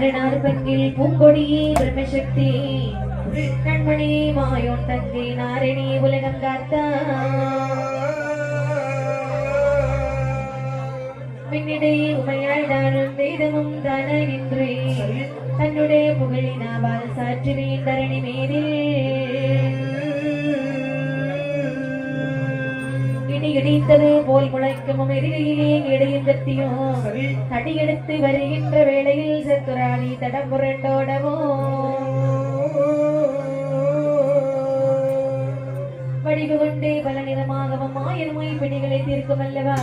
அரணாறு பெண்ணில் பூங்கொடியே பிரம்மசக்தி கண்மணி மாயோன் தங்கை நாரணி உலகம் காத்தா பின்னிடை உமையாள் தானும் வேதமும் தான நின்று தன்னுடைய புகழினாவால் சாற்றுவேன் தரணி மேதில் இடித்தது போல் முளைக்கும் எதிரிலே இடையங்கத்தியும் தடியெடுத்து வருகின்ற வேளையில் சத்துராணி தடம் புரண்டோடவோ வடிவு கொண்டே பல நிறமாகவும் ஆயிரமாய் பிணிகளை தீர்க்கும் அல்லவா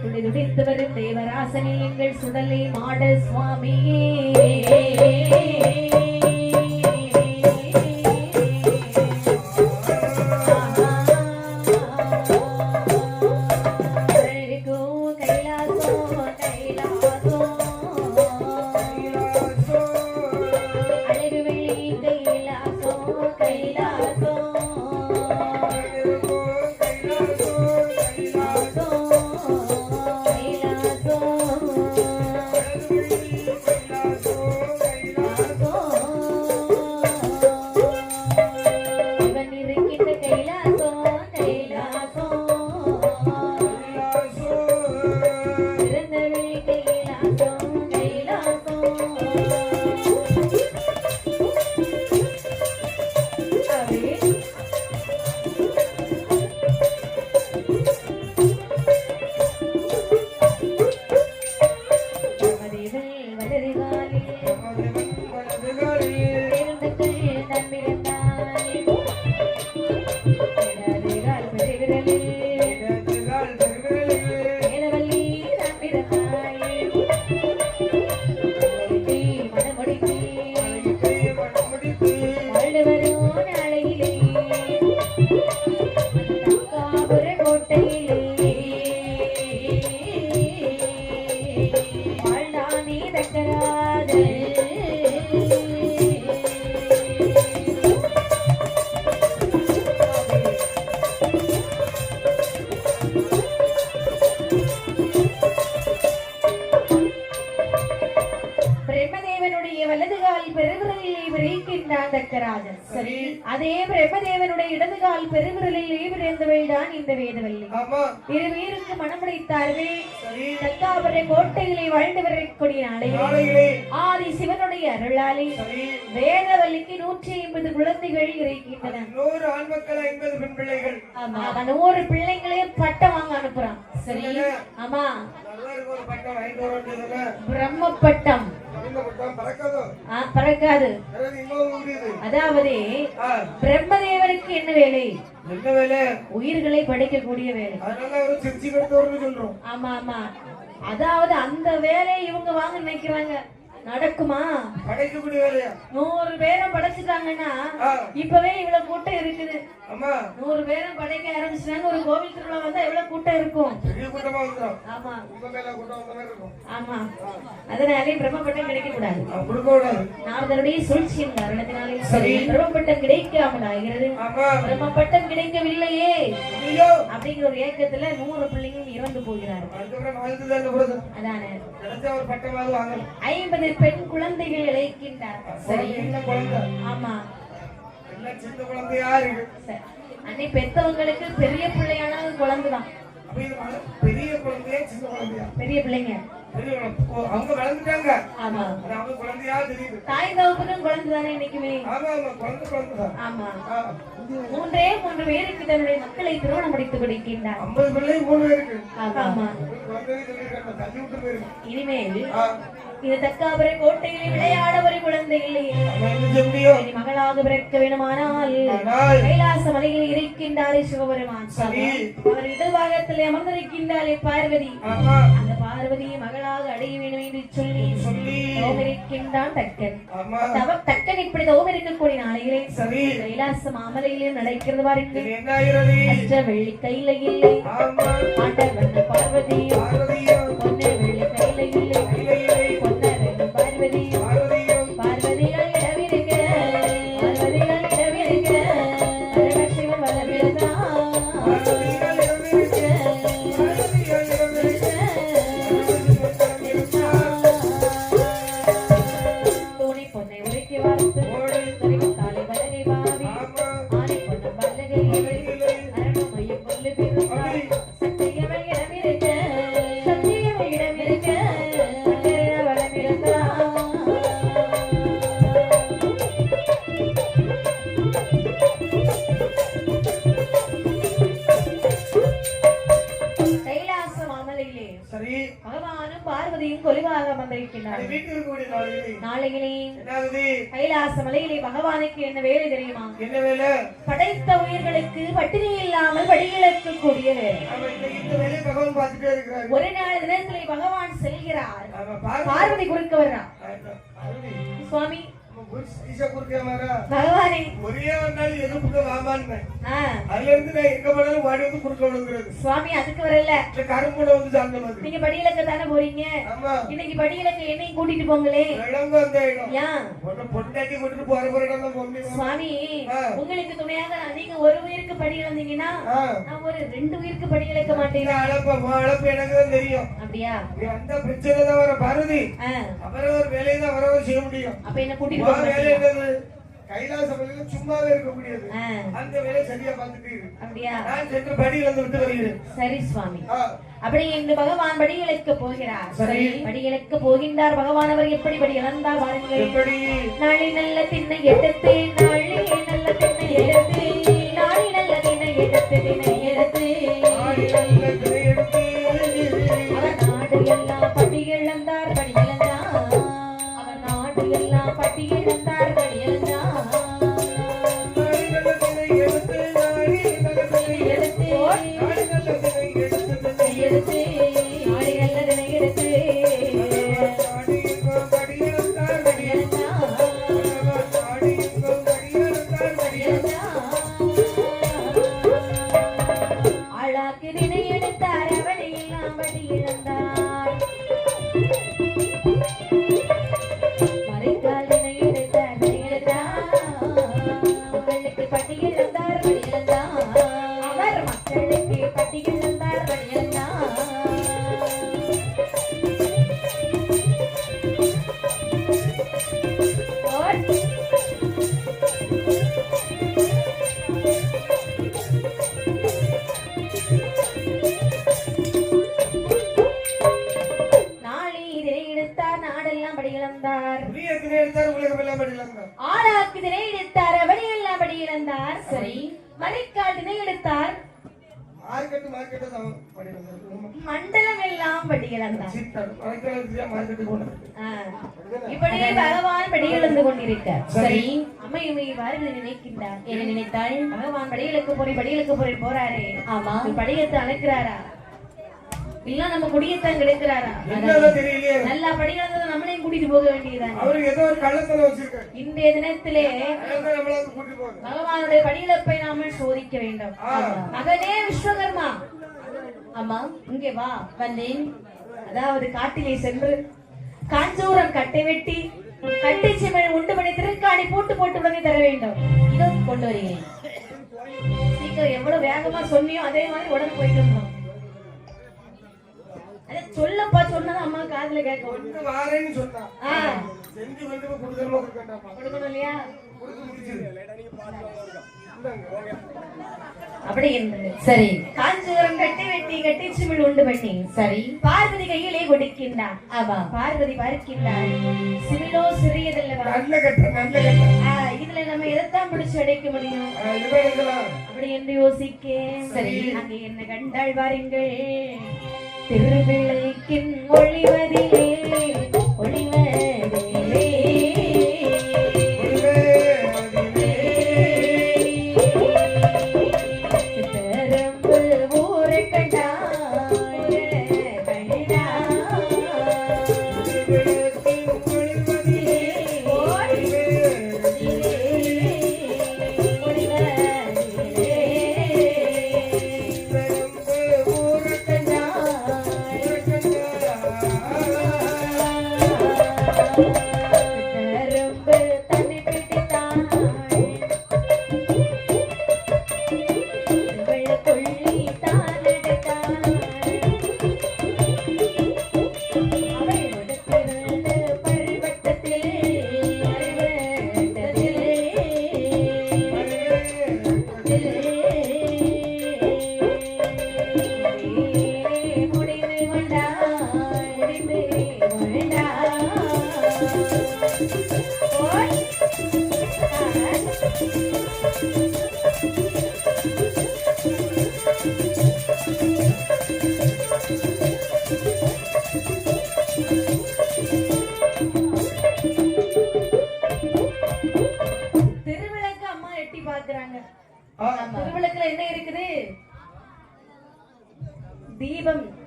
துடித்து வரும் தேவராசனே எங்கள் சுடலை மாட சுவாமியே அதே பிரம்மதேவனுடைய இடதுகால் பெருவிரலில் ஈவிரந்தவள்தான் இந்த வேதவல்லி. இருவருக்கு மனமுடைத்தார்கள். தக்காபுரை கோட்டைகளை வாழ்ந்து வரக்கூடிய நாளையிலே ஆதி சிவனுடைய அருளாலே வேதவல்லிக்கு 150 குழந்தைகள் இருக்கின்றன. 100 ஆண் மக்கள் 50 பெண் பிள்ளைகள். ஆமா, 100 பிள்ளைங்களே பட்டம் வாங்க அனுப்புறான். சரி, ஆமா, பிரம்ம பட்டம் பறக்காது. அதாவது பிரம்மதேவனுக்கு என்ன வேலை? உயிர்களை படைக்கக்கூடிய வேலை. ஆமா ஆமா, அதாவது அந்த வேலையை இவங்க வாங்க நினைக்கிறாங்க. நடக்குமா? படைக்கக்கூடிய வேலையா? 100 பேரை படைச்சிட்டாங்கன்னா இப்பவே இவ்வளவு கூட்டம் இருக்குது. 100 பேரை படைக்க ஆரம்பிச்சாங்க. ஒரு கோவில் திருவிழா வந்தா எவ்வளவு கூட்டம் இருக்கும்? ஆமா ஆமா, அதனாலே பிரம்மபட்டம் கிடைக்க கூடாது. நாரதருடைய சூழ்ச்சியின் காரணத்தினாலே பிரம்மபட்டம் கிடைக்காமல் ஆகிறது. பிரம்மபட்டம் கிடைக்கவில்லையே அப்படிங்கிற ஒரு ஏக்கத்துல 100 பிள்ளைங்களும் இறந்து போகிறார்கள். அதானே 50 பெண் குழந்தைகள் இழைக்கின்றார்கள். சரி, ஆமா, அன்னை பெத்தவங்களுக்கு பெரிய பிள்ளையான குழந்தைதான். பெரிய குழந்தையா சின்ன குழந்தையா? பெரிய பிள்ளைங்க. அவங்க வளர்ந்துட்டாங்க. ஆமா, அவங்க குழந்தையா தெரியுது. தாய் தகப்பனும் குழந்தை தானே இன்னைக்குமே. ஆமா ஆமா, குழந்தை. ஆமா, 3 பேருக்கு தன்னுடைய மக்களை திருமணம் முடித்து கொடுக்கின்றார். 50 பிள்ளை 3 பேருக்கு. ஆமா, இனிமேல் இது தக்காபுரை கோட்டையிலே விளையாட ஒரு குழந்தை இல்லையே. மகளாக பிறக்க வேணுமானால் கைலாச மலையில் இருக்கின்றாரே சிவபெருமான். அவர் இடபாகத்தில் அமர்ந்திருக்கின்றாரே பார்வதி. அந்த பார்வதியை மகளாக அடைய வேண்டும் என்று சொல்லி தோமிருக்கின்றான் தக்கன். தக்கன் இப்படி தோமிருக்கக்கூடிய நாளையிலே கைலாச மாமலையிலே நடக்கிறது பாருங்கள். வெள்ளி கையில இல்லை ஆண்டவன் பார்வதி. பொன்ன வெள்ளி கையில இல்லை அமர்ந்திருக்கிறார். வீட்டில் இருக்கக்கூடிய நாளையிலே என்னாகுது? கைலாச மலையிலே பகவானுக்கு என்ன வேலை தெரியுமா? என்ன வேலை? படைத்த உயிர்களுக்கு பட்டினி இல்லாமல் படியிழக்க கூடிய வேலை. இந்த வேலையை பகவான் பார்த்துட்டே இருக்கிறார். ஒரு நாள் தினத்திலே பகவான் செல்கிறார். பார்வதி குறுக்க வர்றா. சுவாமி பகவானே ஒரே ஒரு நாள் எதிர்ப்பு வாமான்னு அதுல இருந்து நான் எங்க போனாலும் வாடி வந்து குறுக்க விழுங்குறது. சுவாமி அதுக்கு வரல, கரும்புட வந்து சார்ந்த மாதிரி. நீங்க படியிலக்க தானே போறீங்க. இன்னைக்கு படியிலக்க என்னையும் கூட்டிட்டு போங்களே. பொண்டாட்டி கூட்டிட்டு போற போற சுவாமி உங்களுக்கு துணையாக நீங்க ஒரு உயிருக்கு படி இழந்தீங்கன்னா நான் ஒரு 2 உயிருக்கு படி இழக்க மாட்டேன். அழப்பு எனக்கு தான் தெரியும். அப்படியா? அந்த பிரச்சனை தான் வர பாரதி அவரை ஒரு வேலையை தான் வரவும் செய்ய முடியும். அப்ப என்ன கூட்டிட்டு கைலாச மலையில சும்மாவே இருக்க முடியாது. அந்த வேலையை சரியா பார்த்துட்டு அப்படியா? நான் சென்று படியில இருந்து விட்டு வருகிறேன். சரி சுவாமி. அப்படி என்று பகவான் படி இழக்க போகிறார். சரி, படி இழக்க போகின்றார் பகவான். அவர் எப்படி படி இழந்தார் பாருங்கள். எப்படி? நாளை நல்ல திண்ணை எடுத்து, நாளை நல்ல திண்ணை எடுத்து, நாளை நல்ல திண்ணை எடுத்து, திண்ணை எடுத்து, அவர் நாடு எல்லாம் படி இழந்தார், படி இழந்தார். அவர் நாடு எல்லாம் படி இழந்தார், படி இழந்தார். சரி, மறைக்கால் திணை எடுத்தார், மண்டலம் எல்லாம் படி இழந்தார். இப்படி பகவான் படி இழந்து கொண்டிருக்கார். சரி, அம்மையுமே வாருங்கள் நினைக்கின்றார். என்ன நினைத்தாள்? பகவான் படிகளுக்கு போறேன் போறாரே. ஆமா, படியத்தை அழைக்கிறாரா இல்ல நம்ம குடியத்தான் கிடைக்கிறாரா? நல்லா படிக்கிறது நம்மளையும் கூட்டிட்டு போக வேண்டியதுதான். இன்றைய தினத்திலே பகவானுடைய படியிழப்பை நாம சோதிக்க வேண்டும். மகனே விஸ்வகர்மா, அம்மா இங்கே வா. வந்தேன். அதாவது காட்டிலே சென்று காஞ்சூரம் கட்டை வெட்டி கட்டை சிமிழ் உண்டு பண்ணி திருக்காணி போட்டு உடனே தர வேண்டும். இதோ கொண்டு வருகிறேன். சீக்கிரம் எவ்வளவு வேகமா சொன்னியோ அதே மாதிரி உடனே போயிட்டு இருந்தோம். சொல்லப்பா, சொன்னதான் அம்மா காதுல கேட்கும். கொடுக்கணும் இல்லையா? அப்படி என்று சரி, காஞ்சூரம் கட்டி வெட்டி கட்டி சிமிழ் உண்டு பண்ணி சரி பார்வதி கையிலே கொடுக்கின்றார். ஆமா, பார்வதி பார்க்கின்றார். சிமிழோ சிறியதல்லவா, இதுல நம்ம எதைத்தான் பிடிச்சு அடைக்க முடியும்? அப்படி என்று யோசிக்க சரி, அங்கே என்ன கண்டாள் பாருங்கள். திருவிளைக்கின் ஒளிவதிலே ஒளிவதிலே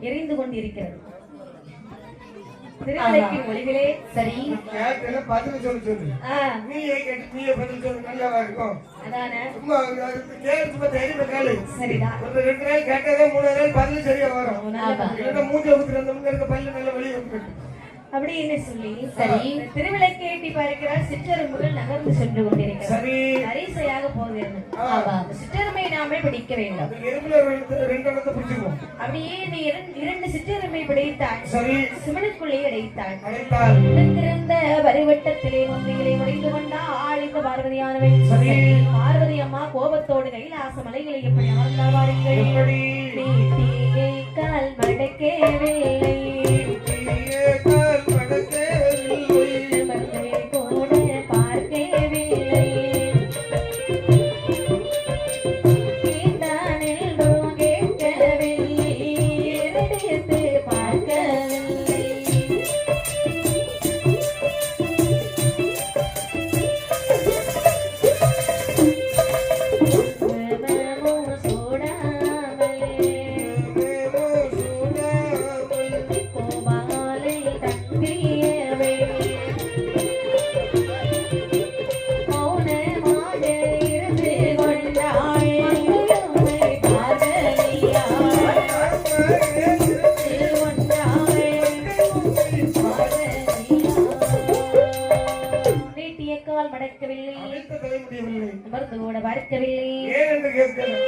எரிந்து கொண்டிருக்கிறது. திருவிளக்கின் ஒளிவிலே சரி கேட்டல பதில் சொல்லு. நீயே கேட்டு நீயே பதில் சொல்லு, நல்லாவா இருக்கும். அதானே சும்மா கேளு, சும்மா தைரியமா கேளு. சரிதான். ஒரு 2 நாள் கேட்டதே 3 நாள் பதில் சரியா வரும். இல்லைன்னா மூஞ்ச ஊத்துற அந்த முன்ன இருக்க பல்ல நல்ல வழி வந்துட்டு அப்படின்னு சொல்லி சரி திருவிளக்கை எட்டி பார்க்கிறார். சிற்றெரும்புகள் நகர்ந்து சென்று கொண்டிருக்கிறார். சரி வரிசையாக போகிறது. சிற்றெருமை நாமே பிடிக்க வேண்டும். எறும்புல 2 இடத்தை பிடிச்சுக்குவோம். அப்படியே நீ 2 சிற்றெருமை பிடித்தாள். சரி சிவனுக்குள்ளே அடைத்தாள். இருந்த வரிவட்டத்திலே ஒன்றிலே முடிந்து கொண்டாள் இந்த பார்வதியானவள். சரி பார்வதி அம்மா கோபத்தோடு கைலாச மலைகளை எப்படி அமர்ந்தாள் பாருங்கள். நீட்டியை கால் மடக்கவில்லை,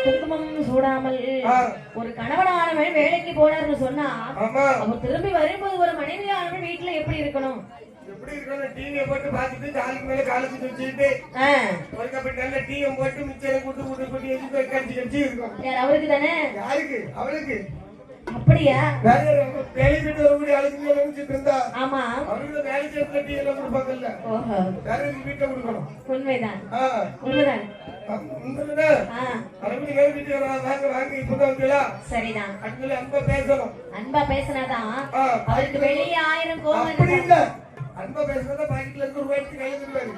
குங்குமம் சூடாமல் ஒரு கணவனானவன் வேலைக்கு போனார்னு சொன்னா அவர் திரும்பி வரும்போது ஒரு மனைவியானவன் வீட்டுல எப்படி இருக்கணும்? எப்படி இருக்கணும்? டிவியை போட்டு பாத்துட்டு காலுக்கு மேல காலத்து வச்சுக்கிட்டு ஒரு கப்பி நல்ல டீயை போட்டு மிச்சரை கூட்டு கூட்டு கூட்டி வச்சு கடிச்சு கடிச்சு இருக்கும். அவருக்கு தானே? யாருக்கு? அவளுக்கு. அப்படியா? வேலை போயிட்டு வரக்கூடிய ஆளுக்கு நினைச்சிட்டு இருந்தா ஆமா அவருக்கு வேலை செய்யற டீ எல்லாம் கொடுப்பாங்கல்ல. வேற வீட்டுல கொடுக்கணும். உண்மைதான் உண்மைதான். சரிதான். அன்பா பேசணும். அன்பா பேசினாதான் அவருக்கு வெளியே 1000 கோபம். அன்பா பேசுறத பாக்கெட்ல இருந்து ரூபாய் கையில தருவாரு.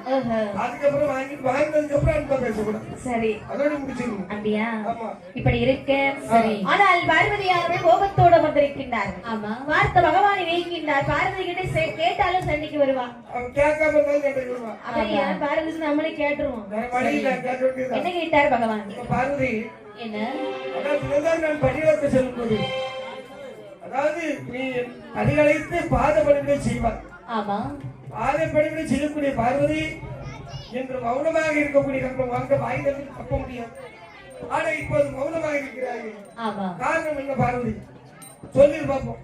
அதுக்கப்புறம் வாங்கினதுக்கு அப்புறம் அன்பா பேசக்கூடாது. சரி அதோட முடிச்சிருங்க. அப்படியா? இப்படி இருக்க சரி. ஆனால் பார்வதியானவள் கோபத்தோட வந்திருக்கின்றார். ஆமா வார்த்தை பகவானை வைக்கின்றார். பார்வதி கிட்ட கேட்டாலும் சண்டைக்கு வருவா. அவன் கேட்காம இருந்தாலும் சண்டைக்கு வருவா. அப்படியா? பார்வதி நம்மளே கேட்டுருவோம். என்ன கேட்டார் பகவான்? பார்வதி என்ன? அதாவது நான் படிகளுக்கு செல்லும்போது அதாவது நீ அதிகழைத்து பாத பணிகளை செய்வார். ஆமா பாத பணிகளை செய்யக்கூடிய பார்வதி என்று மௌனமாக இருக்கக்கூடிய கற்பம் வாங்க வாய்ந்தது தப்ப முடியும். ஆனா இப்போது மௌனமாக இருக்கிறார்கள். காரணம் என்ன பார்வதி? சொல்லி பார்ப்போம்.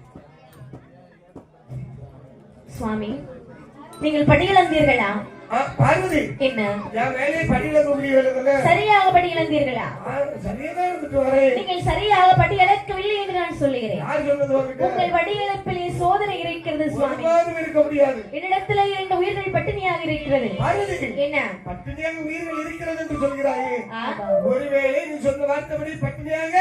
சுவாமி நீங்கள் படியிழந்தீர்களா? பார்வதி என்ன என் வேலையை படியிழக்க முடியவில்லை. சரியாக படியிழந்தீர்களா? சரியாதான் இருந்துட்டு வரேன். நீங்கள் சரியாக படியிழக்கவில்லை என்று நான் சொல்லுகிறேன். யார் சொன்னது? உங்கள் படியிழப்பிலே சோதனை இருக்கிறது சுவாமி. இருக்க முடியாது. என்னிடத்துல 2 உயிர்கள் பட்டினியாக இருக்கிறது. என்ன பட்டினியாக உயிர்கள் இருக்கிறது என்று சொல்கிறாயே? ஒருவேளை நீ சொன்ன வார்த்தைப்படி பட்டினியாக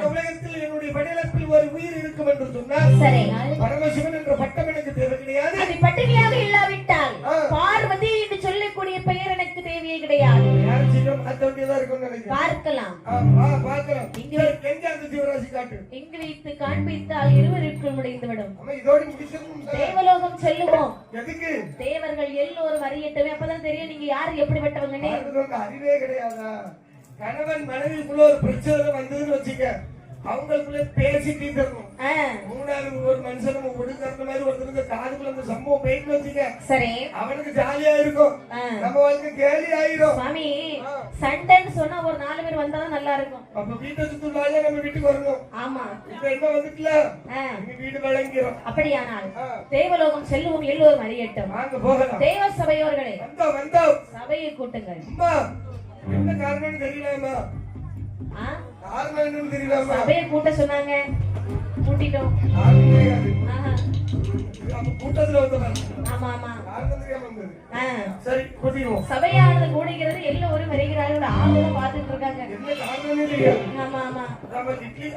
உலகத்தில் என்னுடைய படியிழப்பில் ஒரு உயிர் இருக்கும் என்று சொன்னால் சரி பரமசிவன் என்ற பட்டம் எனக்கு தேவை கிடையாது. அது பட்டினியாக இல்லாவிட்டால் பார்வதி என்று சொல்லக்கூடிய பெயர் எனக்கு தேவையே கிடையாது. பார்க்கலாம். இங்கு வைத்து காண்பித்தால் இருவருக்குள் முடிந்துவிடும். தேவலோகம் செல்லுவோம். தேவர்கள் எல்லோரும் அறியட்டவே. அப்பதான் தெரியும் நீங்க யாரு எப்படிப்பட்டவங்கன்னு. அறிவே கிடையாதா? கணவன் மனைவிக்குள்ள ஒரு பிரச்சனை வந்ததுன்னு வச்சுக்க, அவங்களுக்குள்ள பேசிட்டு இருக்கணும். 3வது ஒரு மனுஷனும் ஒடுக்கற மாதிரி ஒருத்தருக்கு காதுக்குள்ள அந்த சம்பவம் போயிட்டு வச்சுக்க, சரி அவனுக்கு ஜாலியா இருக்கும், நம்ம வாழ்க்கை கேலி ஆயிரும். சுவாமி சண்டைன்னு சொன்னா ஒரு 4 பேர் வந்தாதான் நல்லா இருக்கும். அப்ப வீட்டை சுத்துலாலே நம்ம வீட்டுக்கு வரணும். ஆமா இப்ப என்ன வந்துட்டுல வீடு வழங்கிறோம். அப்படியானால் தேவலோகம் செல்லுவோம் எல்லோரும் அறியட்டும். வாங்க போகலாம். தேவ சபையோர்களே வந்தோம் சபையை கூட்டுங்கள். என்ன காரணம்னு தெரியலாமா? காரணம் என்னன்னு தெரியலாமா? சபையை கூட்ட சொன்னாங்க, கூட்டிட்டோம். கூட்டத்துல வந்தவன். ஆமா ஆமா காரணம் தெரியாம வந்தது. சரி கூட்டிடுவோம். சபையானது கூடுகிறது, எல்லோரும் வருகிறார்கள். ஆளுங்க பாத்துட்டு இருக்காங்க. என்ன காரணமே தெரியாது. ஆமா ஆமா நாம இட்லி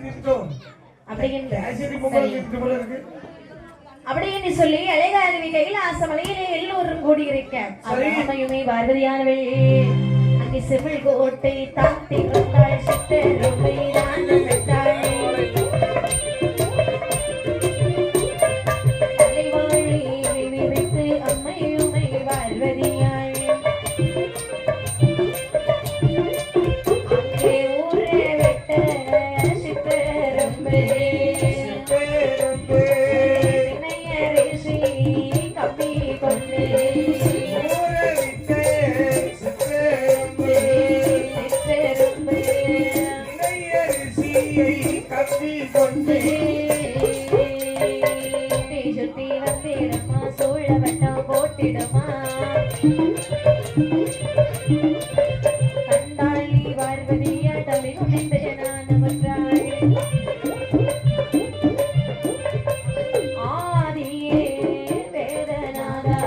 நிறுத்தோம் அப்படின்னு சொல்லி அழகாரவி கைலாச மலையிலே எல்லோரும் கூடியிருக்க அம்மையுமே பார்வதியானவள் அங்கே செவில் கோட்டை தாண்டி வந்தாள். சித்தருமை தான் கப்பி கொண்டு சுத்தி வந்திடமா சோழ வட்டம் போட்டிடுமா கண்டாளி பார்வதியா தலை குனிந்து நானவற்றாள் ஆதியே வேதநாதா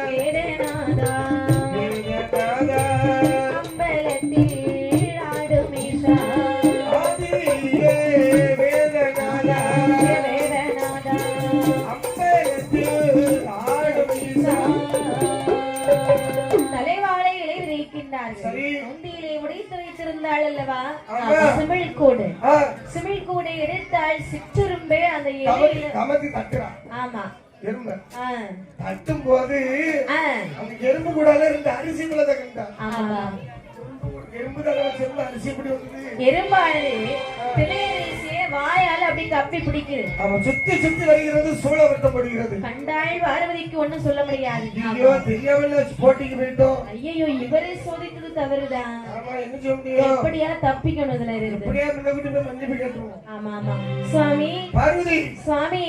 வேதநாதா அம்பலத்தில் சிமிழ்கூடை எடுத்தால் சிற்றுரும்பே அந்த ஆமா எறும்பு தட்டும் போது அந்த எறும்பு கூட இருந்து அரிசி எறும்பு தடவை அரிசி இப்படி வந்து எறும்பானது திணையரிசியை வாயால் அப்படி கப்பி பிடிக்குது. அவன் சுத்தி சுத்தி வருகிறது சூழ வருத்தப்படுகிறது. கண்டாள் பார்வதிக்கு ஒண்ணும் சொல்ல முடியாது. ஐயோ தெரியாமல போட்டிக்கு போயிட்டோம். ஐயோ இவரே சோதித்தது தவறுதான். ஆமா என்ன சொல்ல முடியும்? எப்படியா தப்பிக்கணும் இதுல இருந்து? எப்படியா இந்த வீட்டுல மன்னிப்பு கேட்கணும். ஆமா ஆமா சுவாமி பார்வதி சுவாமி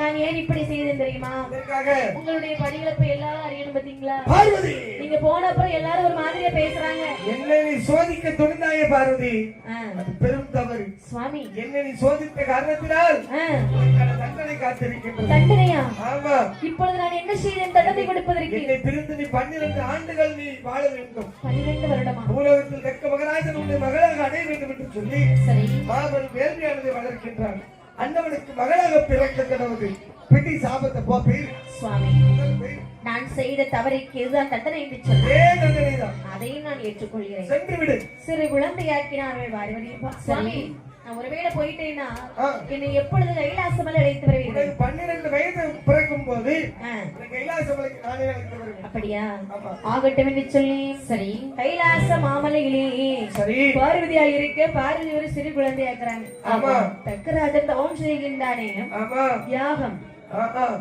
நான் ஏன் இப்படி செய்தேன் தெரியுமா? எதற்காக? உங்களுடைய படிகளப்ப எல்லாரும் அறியணும் பாத்தீங்களா? பார்வதி நீங்க போன அப்புறம் எல்லாரும் ஒரு மாதிரியா பேசுறாங்க. என்ன நீ சோதிக்க துணிந்தாயே பார்வதி அது பெரும் தவறு. சுவாமி என்ன நீ சோதித்த காரணத்தினால் தண்டனை காத்திருக்கின்றது. தண்டனையா? ஆமா. இப்பொழுது நான் என்ன செய்தேன் தண்டனை கொடுப்பதற்கு? என்னை பிரிந்து நீ 12 ஆண்டுகள் நீ வாழ வேண்டும். 12 வருடமா? பூலோகத்தில் தக்க மகராஜன் உன்னை மகளாக அடைய வேண்டும் என்று சொல்லி சரி மாபெரும் வேள்வியானதை வளர்க்கின்றான். அண்ணவனுக்கு மகளாக பிறக்க கடவுது பிடி சாபத்தை போ பேர். சுவாமி நான் செய்த தவறுக்கு இதுதான் தண்டனை என்று சொன்னேன். அதையும் நான் ஏற்றுக்கொள்கிறேன். சென்று விடு. சிறு குழந்தையாக்கினார்கள் பார்வதி. சுவாமி நான் ஒருவேளை போயிட்டேன்னா என்னை எப்பொழுது கைலாசமலை அழைத்து வருவீர்கள்? 12 வயது பிறக்கும் போது கைலாசமலைக்கு நானே அழைத்து வருவேன். அப்படியா? ஆகட்டும் என்று சொல்லி சரி கைலாச மாமலையிலே சரி பார்வதியா இருக்க பார்வதி ஒரு சிறு குழந்தையாக்குறாங்க. ஆமா. தக்கராஜன் தவம் செய்கின்றானே ஆமா யாகம்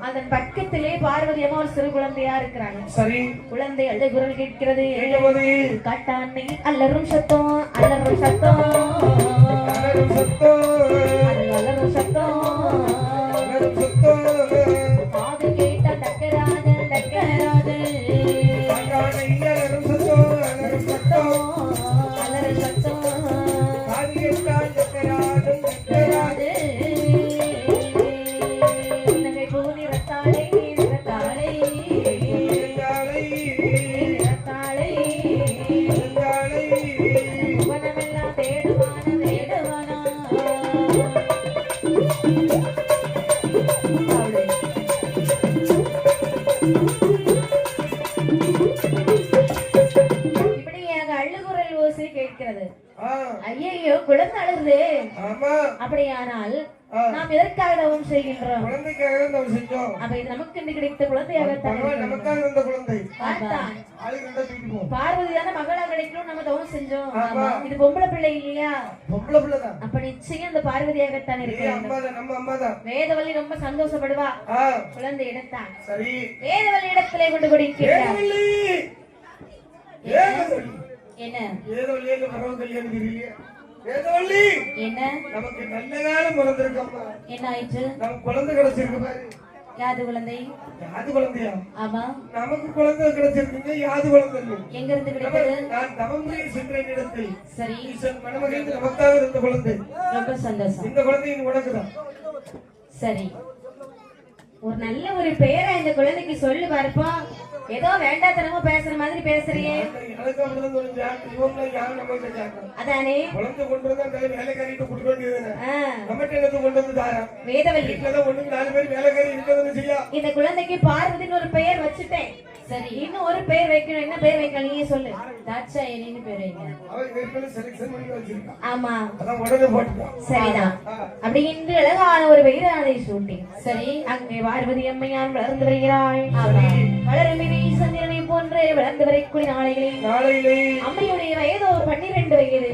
அதன் பக்கத்திலே பார்வதி அம்மா ஒரு சிறு குழந்தையா இருக்கிறாங்க. சரி குழந்தை அழுத குரல் கேட்கிறது. காட்டானை அல்லரும் சத்தம் அல்லரும் சத்தம் அலரும் சத்தம் அல்லரும் சத்தம் அலரும் சத்தம் காது கேட்ட தக்கராஜன் தக்கராஜன் காட்டானை அலரும் சத்தம் அலரும் சத்தம் அல்லரும் சத்தம் காது கேட்ட தக்கராஜன் தக்கராஜன் ஐயோ குழந்தை அழுது. அப்படியானால் நாம் எதற்காக தவம் செய்கின்றோம்? குழந்தைக்காக தவம் செஞ்சோம். அப்ப இது நமக்கு இன்று கிடைத்த குழந்தையாகத்தான் நமக்காக இருந்த குழந்தை. பார்வதி தானே மகளா கிடைக்கணும் நம்ம தவம் செஞ்சோம். இது பொம்பளை பிள்ளை இல்லையா? பொம்பளை பிள்ளைதான். அப்ப நிச்சயம் அந்த பார்வதியாகத்தான் இருக்கு. நம்ம அம்மாதான். வேதவல்லி ரொம்ப சந்தோஷப்படுவா. குழந்தை இடத்தான். சரி வேதவல்லி இடத்திலே கொண்டு கொடுக்கிறார். என்ன வேதவல்லியில மரவ கல்யாணம் தெரியலையே? வேதவல்லி என்ன நமக்கு நல்ல காலம் பிறந்திருக்கம்மா. என்ன ஆயிடுச்சு? நமக்கு குழந்தை கிடைச்சிருக்கு பாரு. யாது குழந்தை? யாது குழந்தையா? ஆமா நமக்கு குழந்தை கிடைச்சிருக்குங்க. யாது குழந்தை எங்க இருந்து கிடைத்தது? நான் தவம்புரி சென்ற இடத்தில் சரி ஈசன் மணமகிழ்ந்து நமக்காக இருந்த குழந்தை. ரொம்ப சந்தோஷம். இந்த குழந்தை நீ உனக்குதான். சரி ஒரு நல்ல ஒரு பேரை இந்த குழந்தைக்கு சொல்லி பார்ப்பா. ஏதோ வேண்டாத்தனமா பேசுற மாதிரி பேசுறியே. அதானே குழந்தை கொண்டு வந்தா வேலைக்காரிட்டு கொடுக்க வேண்டியது. நம்மகிட்ட எடுத்து கொண்டு வந்து தாரா. வேதவல்லி ஒண்ணு 4 பேர் வேலைக்காரி இருக்கிறது செய்யா. இந்த குழந்தைக்கு பார்வதின்னு ஒரு பெயர் வச்சுட்டேன். சரி இன்னும் ஒரு பேர் வைக்கணும். என்ன பேர் வைக்கலாம் நீயே சொல்லு. தாட்சாயினின்னு பேர் வைங்க. ஆமா உடனே போட்டுக்கலாம். சரிதான். அப்படி இன்று அழகான ஒரு வைராதை ஷூட்டிங். சரி அங்கே பார்வதி அம்மையார் வளர்ந்து வருகிறாள். வளரும் சந்திரனை போன்றே வளர்ந்து வரக்கூடிய நாளையிலே அம்மையுடைய வயதோ 12 வயது.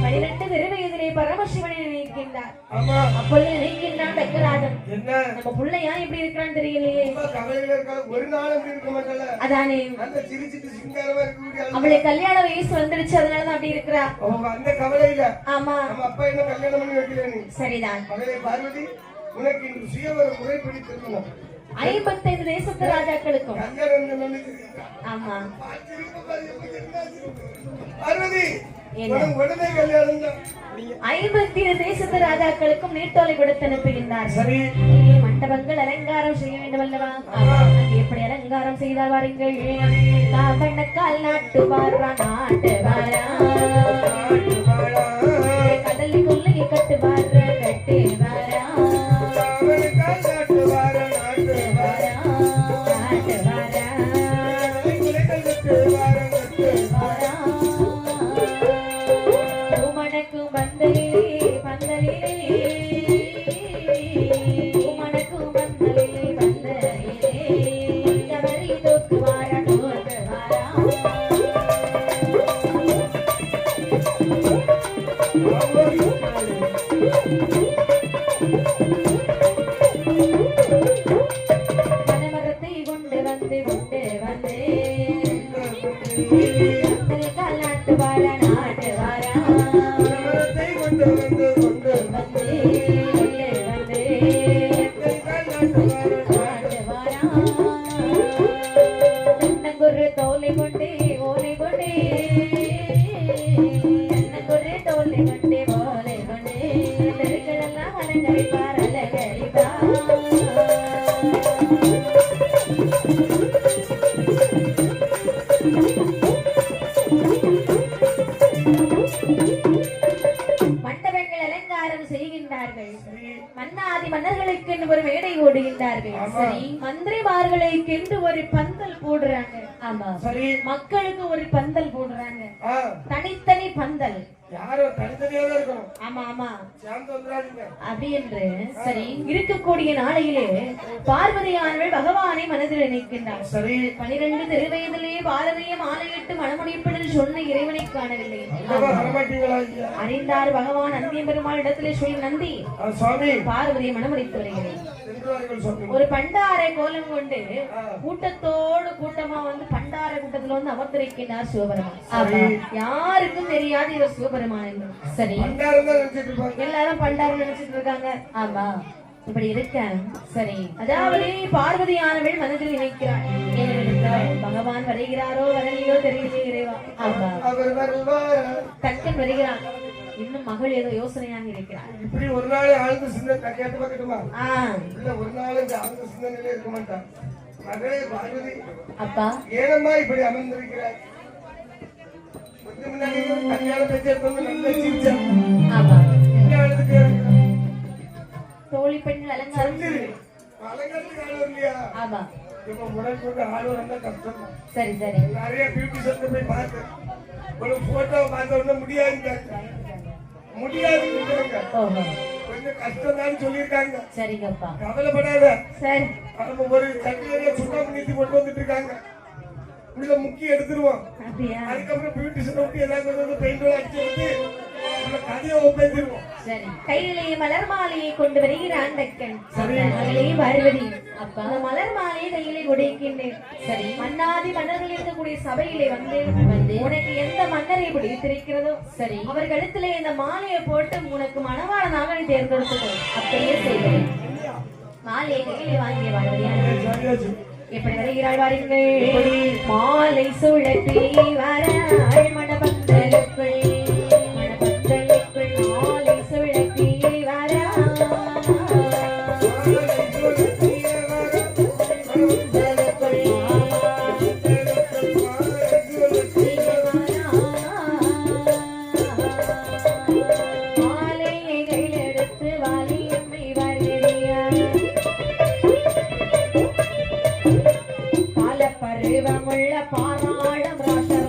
12 சிறு வயதிலே பரமசிவனை நினைக்கின்றார். வந்தார். ஆமா. அப்பொழுது நினைக்கின்றான் தக்கராஜன், என்ன நம்ம புள்ள ஏன் இப்படி இருக்கிறான்னு தெரியலையே. கவலையில இருக்காது, ஒரு நாள் அப்படி இருக்க மாட்டல. அதானே அந்த சிரிச்சிட்டு சிங்காரமா இருக்கக்கூடிய அவளுக்கு கல்யாண வயசு வந்துடுச்சு, அதனாலதான் அப்படி இருக்கிறா. அந்த கவலையில ஆமா நம்ம அப்பா என்ன கல்யாணம் பண்ணி வைக்கல. நீ சரிதான். மகளே பார்வதி, உனக்கு இன்று சுயவர முறைப்படி திருமணம் 55 தேசத்து ராஜாக்களுக்கும். கல்யாணம். ஆமா பார்வதி, உடனே கல்யாணம் தான். 57 தேசத்து ராஜாக்களுக்கும் நீர்த்தோலை கொடுத்து அனுப்புகின்றார். சரி, மண்டபங்கள் அலங்காரம் செய்ய வேண்டும் அல்லவா? எப்படி அலங்காரம் செய்தால் வாருங்கள். கால் நாட்டு வாரா நாட்டு வாரா, கடலுக்குள்ளே கட்டு வார கட்டு வாரா, நாட்டு வாரா மணக்கும் பந்தலிலே பந்தலிலே, மணக்கும் பந்தலிலே பந்தலிலே, கவரி தோக்கு வாரா தோக்கு வாரா. மனமரத்தை கொண்டு வந்து கொண்டு வந்து, கால் நாட்டு வாரா நாட்டு வாரா, கொண்டு வந்து கொண்டு வந்து வந்து அண்ணங்குரு தோலை கொண்டே ஓலை கொண்டே, அண்ணங்குரு தோலை கொண்டே ஓலை கொண்டே, தெருக்களெல்லாம் அலங்கரிப்பார் அலங்கரிப்பார். மண்டபங்கள் அலங்காரம் செய்கின்றார்கள். மன்னாதி மன்னர்களுக்கு ஒரு மேடை ஓடுகின்றார்கள். சரி, மந்திரிமார்களுக்கு என்று ஒரு பந்தல் போடுறாங்க. ஆமா சரி, மக்களுக்கு ஒரு பந்தல் போடுறாங்க. ஆ, தனித்தனி பந்தல். யாரோ தனித்தனியாக இருக்கணும். ஆமா ஆமா சேர்ந்து வந்துடாதீங்க. அப்படி என்று சரி இருக்கக்கூடிய நாளையிலே பார்வதியானவள் பகவானை மனதில் நினைக்கின்றார். சரி, 12 திருவயதிலேயே பாரதியம் ஆணையிட்டு மனமுடிப்பதில் சொன்ன இறைவனை காணவில்லை. வரமாட்டீங்களா? அறிந்தார் பகவான் அந்திய பெருமாள் இடத்திலே சொல்லி நந்தி சுவாமி பார்வதியை மனமுடித்து வருகிறேன். சென்றார்கள் சுவாமி. ஒரு பண்டாரை கோலம் கொண்டு கூட்டத்தோடு கூட்டமா வந்து பண்டார கூட்டத்துல வந்து அமர்ந்திருக்கிறார் சிவபெருமான். யாருக்கும் தெரியாது இவர் சிவபெருமான் என்று. சரி, பண்டாரம் தான் நினைச்சிட்டு இருப்பாங்க. எல்லாரும் பண்டாரம் நினைச்சிட்டு இருக்காங்க. ஆமா, இப்படி இருக்க சரி, அதாவது பார்வதியானவள் மனதில் நினைக்கிறாள். ஏனென்றால் பகவான் வருகிறாரோ வரலையோ தெரியலையே இறைவா. ஆமா, அவர் வருவார். தக்கன் வருகிறான். இன்னும் மகள் ஏதோ யோசனையாக இருக்கிறார். இப்படி ஒரு நாள் ஆழ்ந்த சிந்தனை கேட்டு பார்க்கட்டுமா? இல்ல, ஒரு நாள் இந்த ஆழ்ந்த சிந்தனையிலே இருக்க மாட்டான். மகளே பார்வதி, அப்பா ஏனம்மா இப்படி அமர்ந்திருக்கிறார்? கொஞ்சம் முன்னாடி கல்யாண பேச்சு எடுத்து நல்ல சிரிச்சா. ஆமா, என்ன அழுதுட்டு தோழி பெண்கள் அலங்காரம். அலங்காரத்துக்கு ஆள் இல்லையா? ஆமா, இப்ப உடல் கொண்டு ஆள் வந்தா கஷ்டம் தான். சரி சரி. நிறைய பியூட்டி சென்டர் போய் பார்த்து ஒரு போட்டோ பார்த்த உடனே முடியாது முடியாது, ஓஹோ, கொஞ்சம் கஷ்டம் தான் சொல்லியிருக்காங்க. சரிங்கப்பா, கவலைப்படாத. சரி. அவங்க ஒரு சட்டிலேயே சுண்ணாம்பு நீத்தி கொண்டு வந்துட்டு இருக்காங்க. உள்ள முக்கிய எடுத்துருவோம். அப்படியா? அதுக்கப்புறம் பியூட்டிஷன் விட்டு ஏதாவது பெயிண்ட் அடிச்சு வந்து கதையை ஒப்பேத்திருவோம். சரி, கையிலே மலர் மாலையை கொண்டு வருகிறான் தக்கன். மகளே பார்வதி, அப்பா அந்த மலர் மாலையை கையிலே உடைக்கின்றேன். சரி, மன்னாதி மன்னர்கள் இருக்கக்கூடிய சபையிலே வந்து உனக்கு எந்த மன்னரை பிடித்திருக்கிறதோ சரி, அவர் கழுத்திலே இந்த மாலையை போட்டு உனக்கு மணவாளனாக நீ தேர்ந்தெடுத்துக்கோ. அப்படியே செய்வேன். மாலையை கையிலே வாங்கிய பார்வதி எப்படி வருகிறாள் வாருங்கள். மாலை சுழற்றி வராள் மணபந்தலுக்குள், மணபந்தலுக்குள் மாலை சுழற்றி வராள். மாலையை கையில் எடுத்து வாலியம்மை வருகிறாள். பருவமுள்ள பாராளம் ராசர்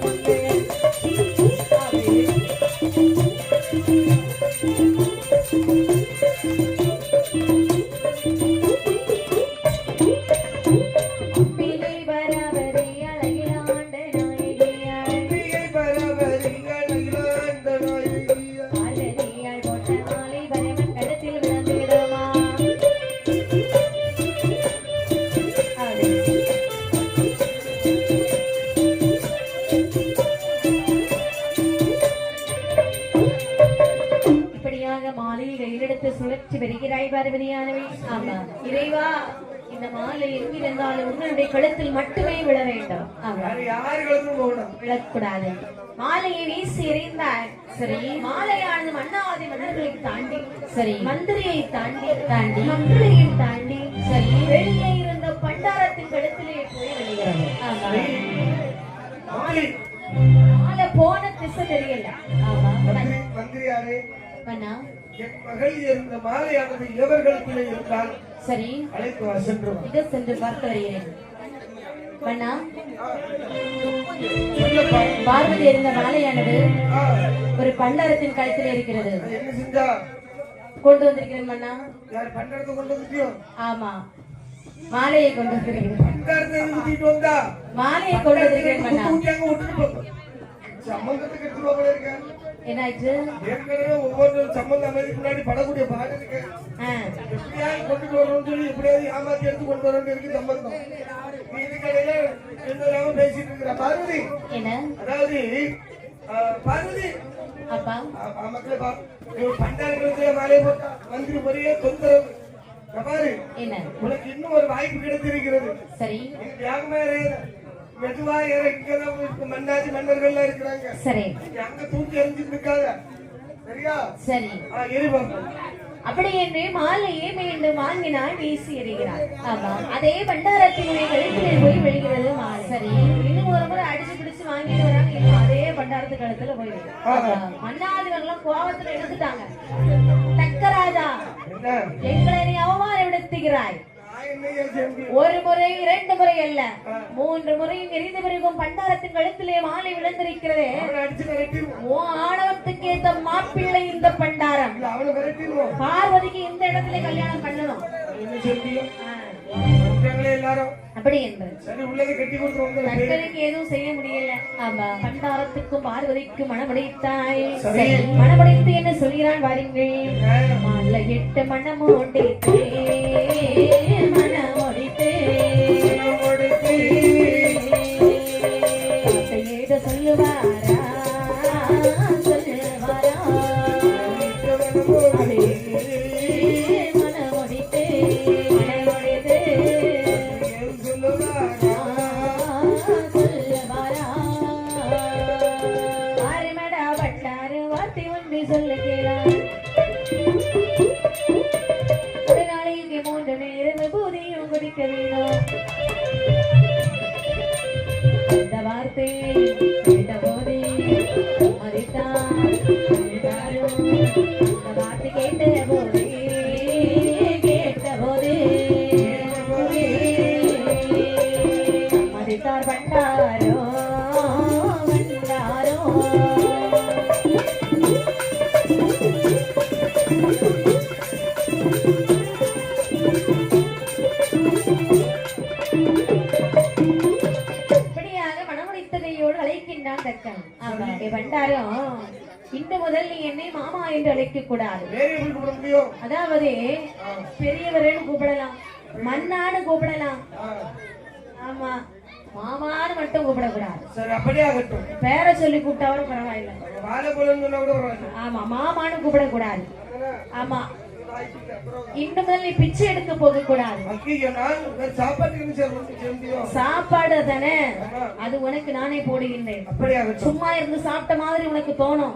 அம்பிகை பரவரி அழகிலாண்ட நாயகியாள், அழகியாள் போட்ட மாலை பரவன் ஆமா இறைவா இந்த மாலை எங்கிருந்தாலும் உன்னுடைய கழுத்தில் மட்டுமே விழ வேண்டும். யாரு கழுத்தும் போகணும், விழக்கூடாது. மாலையை வீசி எறிந்தார். சரி, மாலையானது மன்னாதி மன்னர்களை தாண்டி, சரி, மந்திரியை தாண்டி தாண்டி மக்களையும் தாண்டி, சரி, வெளியே இருந்த பண்டாரத்தின் கழுத்திலே போய் விழுகிறது. மாலை போன திசை தெரியல. ஆமா மந்திரி யாரு? பண்ணா என் மகள் இருந்த மாலையானது எவர்களுக்குள்ளே இருந்தால் சரி அழைத்து வா, சென்று வா. இதை சென்று பார்த்து வருகிறேன். பண்ணா பார்வதி இருந்த மாலையானது ஒரு பண்டாரத்தின் கழுத்தில் இருக்கிறது. என்ன செஞ்சா? கொண்டு வந்திருக்கிறேன் மன்னா. யார் பண்டாரத்தை கொண்டு வந்துட்டியோ? ஆமா, மாலையை கொண்டு வந்திருக்கிறேன். பண்டாரத்தை ஊத்திட்டு வந்தா மாலையை கொண்டு வந்திருக்கிறேன் மன்னா. ஊத்தியாங்க விட்டுட்டு போ. சம்பந்தத்துக்கு எடுத்துட்டு போக இருக்க. என்னாச்சு? ஏற்கனவே ஒவ்வொரு சம்பந்தம் அமைதிக்கு முன்னாடி படக்கூடிய பாடு இருக்கு. எப்படியாவது கொண்டுட்டு வரணும்னு சொல்லி எப்படியாவது ஏமாத்தி எடுத்து கொண்டு வரணும் இருக்கு சம்பந்தம். நீ இதுக்கடையில என்னெல்லாம பேசிட்டு இருக்கிற பார்வதி. என்ன? அதாவது பார்வதி அப்பா மக்களே பா, பண்டாரத்துல மாலையை போட்டா மந்திரி முறையே தொந்தரவு. பாரு, என்ன உனக்கு இன்னும் ஒரு வாய்ப்பு கிடைத்திருக்கிறது. சரி, தியாகமே மெதுவா இங்கதான் மன்னாதி மன்னர்கள் இருக்கிறாங்க. சரி, அங்க தூக்கி எறிஞ்சிட்டு இருக்காங்க. சரியா? சரி. எரிவாங்க. அப்படி என்று மாலையை மீண்டும் வாங்கினாள், வீசி எறிகிறார். ஆமா, அதே பண்டாரத்தினுடைய கழுத்திலே போய் விழுகிறது மாலை. சரி, இன்னும் ஒரு முறை அடிச்சு பிடிச்சு வாங்கிட்டு வராங்க. இன்னும் அதே பண்டாரத்து கழுத்துல போயிடுது. மன்னாதிவர்களும் கோபத்துல எடுத்துட்டாங்க. தக்கராஜா, எங்களை நீ அவமானப்படுத்துகிறாய். ஒரு முறை இரண்டு முறை அல்ல, 3 முறையும் எரிந்த பிறகும் பண்டாரத்தின் கழுத்திலே மாலை விழுந்திருக்கிறதே. ஆணவத்துக்கு ஏத்த மாப்பிள்ளை இந்த பண்டாரம். பார்வதிக்கு இந்த இடத்துல கல்யாணம் பண்ணணும் அப்படி என்று எதுவும் செய்ய முடியல. ஆமா, பண்டாரத்துக்கும் பார்வதிக்கும் மனமுடைத்தாய். மனமுடைத்து என்ன சொல்கிறான் வாருங்கள். மாலை 8 மனமுடைத்தே மனமுடைத்தே ஏத சொல்லுவாரா சொல்லுவாரா மனமுடைத்தே மனமுடைத்தே சொல்லுகிறார். ஒரு நாளைக்கு 3 நேரம் விபூதியும் குடிக்க வேணும். இந்த வார்த்தை கேட்ட போதே மதித்தான். இந்த வார்த்தை கேட்ட போதே மதித்தார் பண்டாரோ பண்டாரோ. இன்று முதல் நீ என்னை மாமா என்று அழைக்க கூடாது. அதாவது பெரியவரேன்னு கூப்பிடலாம், மன்னான்னு கூப்பிடலாம். ஆமா, மாமான்னு மட்டும் கூப்பிடக்கூடாது. சரி, அப்படியே ஆகட்டும். பேரை சொல்லி கூப்பிட்டாலும் பரவாயில்லை. ஆமா, மாமான்னு கூப்பிடக்கூடாது. ஆமா, இன்று முதல் நீ பிச்சை எடுக்க போக கூடாது. சாப்பாடு தானே, அது உனக்கு நானே போடுகின்றேன். சும்மா இருந்து சாப்பிட்ட மாதிரி உனக்கு தோணும்,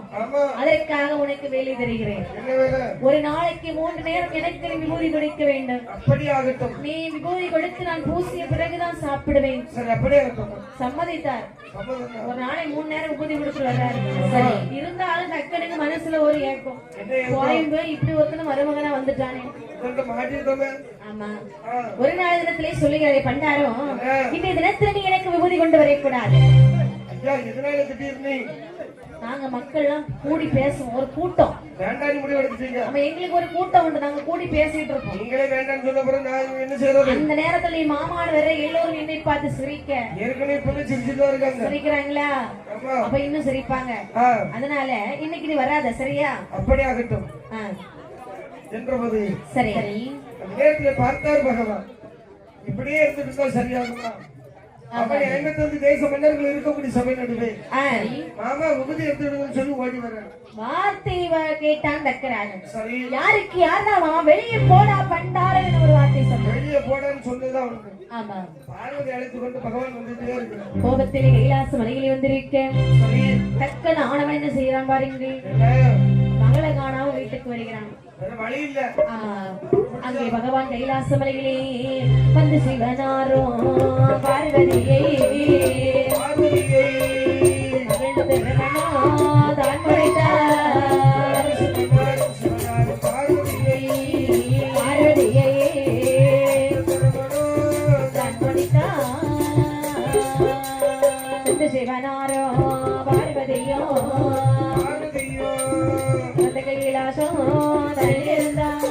அதற்காக உனக்கு வேலை தருகிறேன். ஒரு நாளைக்கு 3 நேரம் எனக்கு நீ விபூதி கொடுக்க வேண்டும். நீ விபூதி கொடுத்து நான் பூசிய பிறகுதான் சாப்பிடுவேன். சம்மதித்தார். ஒரு நாளை 3 நேரம் விபூதி கொடுத்து வர்றாரு. சரி, இருந்தாலும் டக்குனுக்கு மனசுல ஒரு ஏக்கம், கோயம்பு இப்படி ஒருத்தன மருமகனா வந்துட்டானே. ஆமா, ஒரு நாள் தினத்திலே சொல்லுகிறே பண்டாரம், இன்றைய தினத்துல நீ எனக்கு விபூதி கொண்டு வரக்கூடாது. நாங்க மக்கள் எல்லாம் கூடி பேசுவோம், ஒரு கூட்டம். நம்ம எங்களுக்கு ஒரு கூட்டம் உண்டு, நாங்க கூடி பேசிட்டு இருக்கோம். அந்த நேரத்துல நீ மாமான்னு வேற எல்லோரும் என்னை பார்த்து சிரிக்கிறாங்களா, அப்ப இன்னும் சிரிப்பாங்க. அதனால இன்னைக்கு நீ வராத, சரியா? அப்படி ஆகட்டும் என்றபோது சரி, நேரத்தில் பார்த்தார் பகவான். இப்படியே இருந்துட்டு சரியாகுமா? அப்படி 55 தேச மன்னர்கள் இருக்கக்கூடிய சபை நடுவே மாமா உபதி எடுத்துடுங்கன்னு சொல்லி ஓடி வர்றேன். வார்த்தை கேட்டான் தக்கராஜன். சரி, யாருக்கு யாருன்னா வெளியே போடா பண்டாரன்னு ஒரு வார்த்தை சொன்ன. வெளியே போடான்னு சொன்னதுதான் உனக்கு. ஆமா, பார்வதி அழைத்து கொண்டு பகவான் வந்துட்டே இருக்கிறார். கோபத்திலே கைலாச மலையிலே வந்திருக்கேன். சரி, தக்கன ஆனவன் என்ன செய்யறான் பாருங்க. மகளை காணாம வீட்டுக்கு வருகிறான். வேற வழி இல்ல. அங்கே பகவான் கைலாச மலையிலே வந்து சிவனாரோ பார்வதியை தான் முறைத்தார். பார்வதியை தான் முறைத்தார். வந்து சிவனாரோ பார்வதியோ அந்த கைலாசம் தள்ளியிருந்தார்.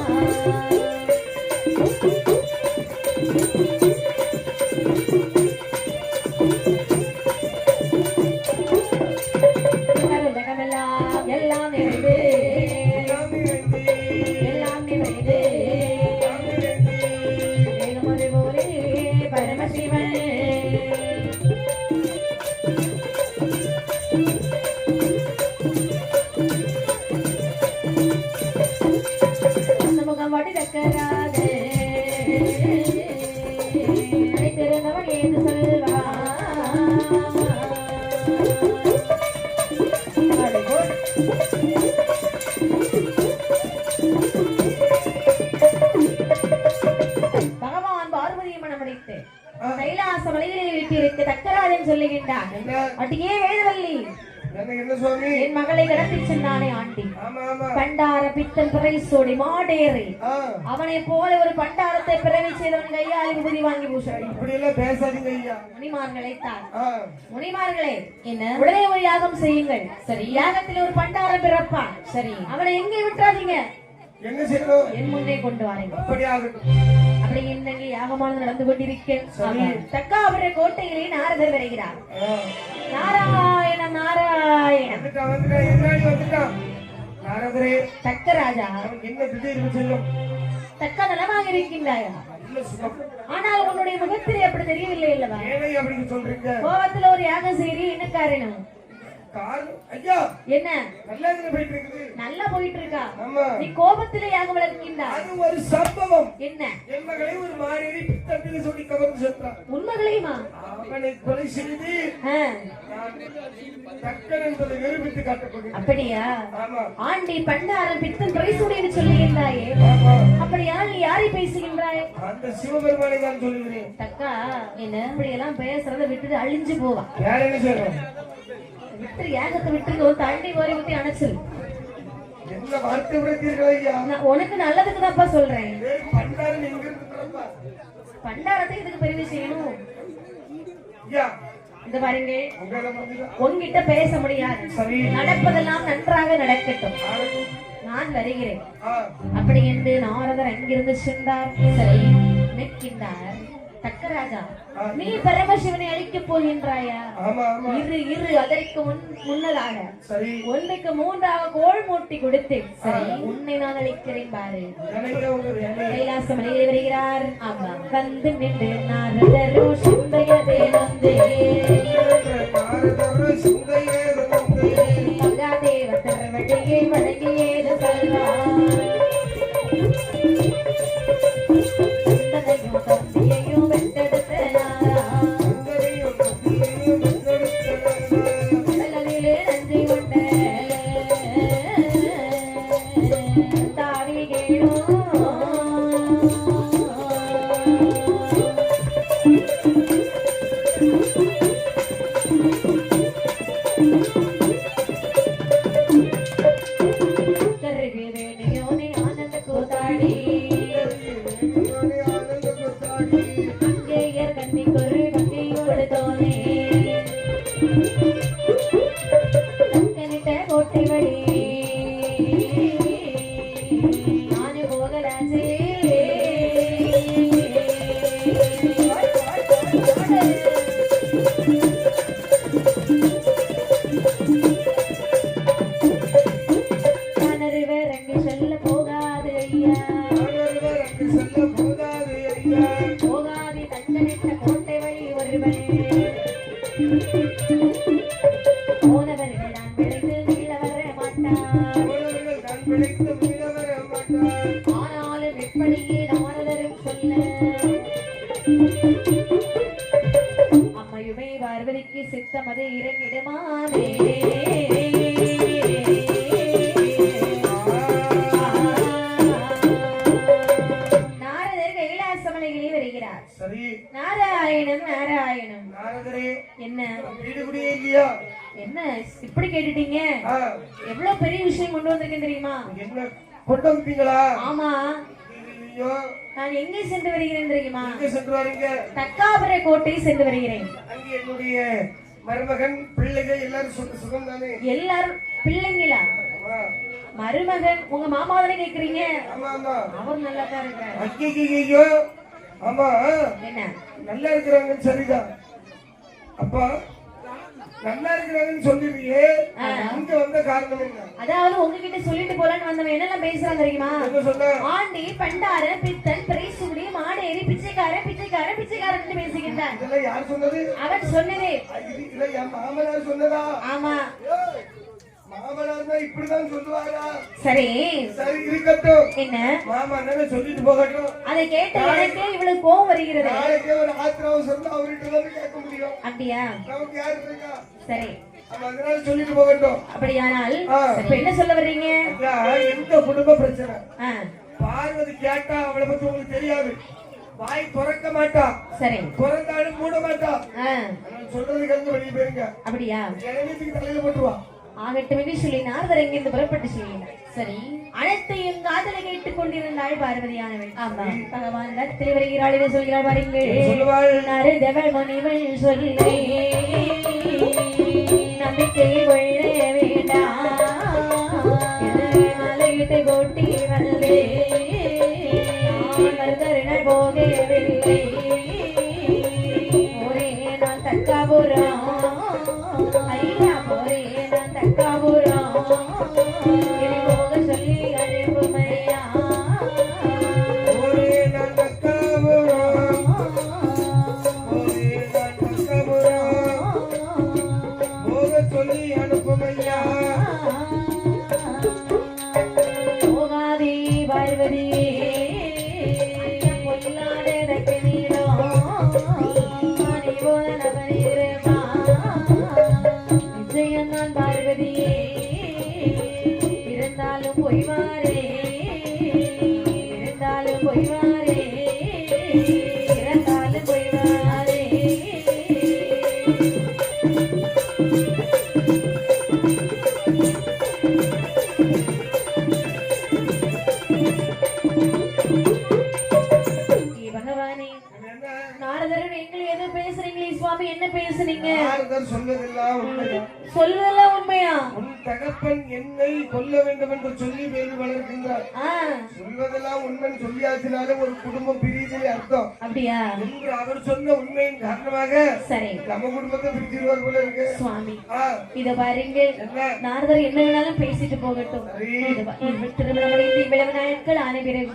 எல்லாம் நிறைந்து எல்லாம் நிறைந்து வேகமொரு போலே பரமசிவன் முகம் வாட்டி தக்கராக அழைத்திருந்தவன் ஏது சொல்வா. பகவான் பார்வதியை மனமுடைத்து கைலாச மலையிலே வீட்டிற்கு தக்கராஜன் சொல்லுகின்றார். அட்டியே வேதவல்லி, என்ன சுவாமி, என் மகளை கடத்தி சென்றானே ஆண்டி. பண்டார பித்தன் பிறை சோடி மாடேறி அவனை போல ஒரு பண்டாரத்தை பிறவி செய்தவன் கையால் விபூதி வாங்கி பூசாடி. இப்படி எல்லாம் பேசாதீங்க ஐயா. முனிமார்களை தான் முனிமார்களே, என்ன உடனே ஒரு யாகம் செய்யுங்கள். சரி, யாகத்தில் ஒரு பண்டாரம் பிறப்பான். சரி, அவனை எங்கே விட்டுறாதீங்க. என்ன செய்யணும்? என் முன்னே கொண்டு வாருங்க. அப்படி ஆகட்டும். அப்படி என்னங்க யாகமானது நடந்து கொண்டிருக்கேன். தக்காபுர கோட்டையிலே நாரதர் வருகிறார். நாராயண நாராயண நாரதரே. தக்கராஜா, என்ன திடீர்னு செல்லும்? தக்க நலமாக இருக்கின்றாயா? ஆனால் உன்னுடைய முகத்திலே அப்படி தெரியவில்லை அல்லவா? அப்படின்னு சொல்றீங்க. கோவத்துல ஒரு யாகம் செய்யறீ, என்ன காரணம்? ஐயா, என்ன நல்லா போயிட்டு இருக்குது? நல்லா போயிட்டு இருக்கா? ஆமா. நீ கோபத்திலே யாகம் வளர்க்கின்றாய். அது ஒரு சம்பவம். என்ன? என் மகளை ஒரு மாறேறி பித்தத்திலே சொல்லி கவர்ந்து சென்றான். உண்மைகளையுமா? அவனை கொலை செய்து தக்கன் என்பதை நிரூபித்து காட்டப்படுகிறது. அப்படியா? ஆமா. ஆண்டி பண்டாரம் பித்தன் பிரைசூடின்னு சொல்லுகின்றாயே, அப்படியா? நீ யாரை பேசுகின்றாய்? அந்த சிவபெருமானை தான் சொல்லுகிறேன். தக்கா, என்ன இப்படி எல்லாம் பேசுறத விட்டுட்டு அழிஞ்சு போவா. வேற என்ன செய்யணும்? விட்டு யாகத்தை விட்டு ஒரு தண்ணி ஓரி ஊத்தி அணைச்சிரு. என்ன வார்த்தை விடுத்தீர்கள் ஐயா? நான் உனக்கு நல்லதுக்கு தான்ப்பா சொல்றேன். பண்டாரம் எங்க இருந்து பிறப்பா? பண்டாரத்தை இதுக்கு பெரிய செய்யணும். ஐயா, இந்த பாருங்க, உங்களால முடியுதா? உன்கிட்ட பேச முடியாது. சரி, நடப்பதெல்லாம் நன்றாக நடக்கட்டும், நான் வருகிறேன். அப்படி என்று நாரதர் அங்கிருந்து சென்றார். சரி, நிற்கின்றார். தக்கராஜா, நீ பரமசிவனை அழிக்க போகின்றாயா? இரு இரு, அதற்கு முன்னதாக ஒன்றுக்கு 3ஆக கோள் மூட்டி கொடுத்து சரி உன்னை நான் அழிக்கிறேன் பாரு. கைலாச மலையில் வருகிறார். ஆமா, வந்து நின்று நாரதரோ சுந்தையதே நந்தே மகாதேவ தரவடியை வணங்கியேது சொல்வார். தந்தையும் வெட்டெடுத்த நல்லதிலே நன்றி கொண்ட தாவி கேளும். ஒருவன் போனவர்கள் நான் விளைந்து மீள வர மாட்டான் ஆனாலும் எப்படியே நாரதரும் சொல்ல அம்மையுமே பார்வதிக்கு சித்தமது இறங்கிடுமானே நாராயணம் நாராயணம் என்ன என்ன இப்படி கேட்டுட்டீங்க எவ்வளவு பெரிய விஷயம் கொண்டு வந்திருக்கேன் தெரியுமா கொண்டு வந்தீங்களா ஆமா நான் எங்கே சென்று வருகிறேன் தெரியுமா தக்காபுர கோட்டை சென்று வருகிறேன் அங்கே என்னுடைய மருமகன் பிள்ளைகள் எல்லாரும் சுகம் தானே எல்லாரும் பிள்ளைங்களா மருமகன் உங்க மாமாவனை கேக்குறீங்க அவர் நல்லா தான் இருக்காரு ஆமா என்ன நல்லா இருக்கிறாங்கன்னு சரிதான் அப்பா நல்லா இருக்கிறாங்கன்னு சொல்லிருக்கீங்க இங்க வந்த காரணம் என்ன அதாவது உங்ககிட்ட சொல்லிட்டு போலான்னு வந்தவன் என்னெல்லாம் பேசுறாங்க தெரியுமா ஆண்டி பண்டார பித்தன் பிரைசுடி மாடேரி பிச்சைக்காரன் பிச்சைக்காரன் பிச்சைக்காரன் பேசிக்கிட்டான் இதெல்லாம் யார் சொன்னது அவன் சொன்னதே இல்ல என் மாமனார் சொன்னதா ஆமா மாமனார் இப்படிதான் சொல்லுவாரா சரி சரி இருக்கட்டும் என்ன மாமா என்ன சொல்லிட்டு போகட்டும் அதை கேட்ட எனக்கே இவ்வளவு கோவம் வருகிறது நாளைக்கே ஒரு ஆத்திர அவசரம் அவர்கிட்ட தான் கேட்க முடியும் அப்படியா நமக்கு யாரு இருக்கா சரி அதனால சொல்லிட்டு போகட்டும் அப்படியானால் இப்ப என்ன சொல்ல வர்றீங்க எந்த குடும்ப பிரச்சனை பார்வதி கேட்டா அவளை பத்தி உங்களுக்கு தெரியாது வாய் திறக்க மாட்டா சரி திறந்தாலும் மூட மாட்டா சொல்றது கலந்து வெளியே போயிருங்க அப்படியா இளநீத்துக்கு தலையில போட்டுவா ஆகட்டும் என்று சொல்லி நாரதர் எங்கிருந்து புறப்பட்டு சொல்லினார் சரி அனைத்தையும் காதலை கேட்டுக் கொண்டிருந்தாள் பார்வதியானவள் ஆமா பகவான் இடத்தில் வருகிறாள் என்று சொல்கிறாள் பாருங்கள் நரதவள் முனிவள் சொல்லே நம்பிக்கை கொள்ள வேண்டாம் மலையிட்டு கோட்டி வந்தே மருதர்கள் போகவில்லை ஒரே நான் தக்காபுரம் ஐயா ஒரே நான் தக்காபுரம் இனி போக சொல்லி அனுப்புமையா ஒரே நான் தக்காபுரம் ஒரே நான் தக்காபுரம் போக சொல்லி அனுப்புமையா போகாதே பார்வதி நான் பார்வதியே இருந்தாலும் பொய்வாரே இருந்தாலும் பொய்வாரே இருந்தாலும் பொய்வாரே பகவானே நாரதரன் எங்களை எது பேசுறீங்களே சுவாமி என்ன பேசுறீங்க சொல்வதெல்லாம் உண்மையா உன் தகப்பன் என்னை கொல்ல வேண்டும் என்று சொல்லி வேறு வளர்க்கின்றார் சொல்வதெல்லாம் உண்மைன்னு சொல்லியாச்சினாலே ஒரு குடும்பம் பிரியுதுன்னு அர்த்தம் அப்படியா என்று அவர் சொன்ன உண்மையின் காரணமாக சரி நம்ம குடும்பத்தை பிரிச்சிருவார் போல இருக்கு சுவாமி இத பாருங்க நாரதர் என்ன வேணாலும் பேசிட்டு போகட்டும் திருமணம் இவ்வளவு நாட்கள் ஆன பிறகு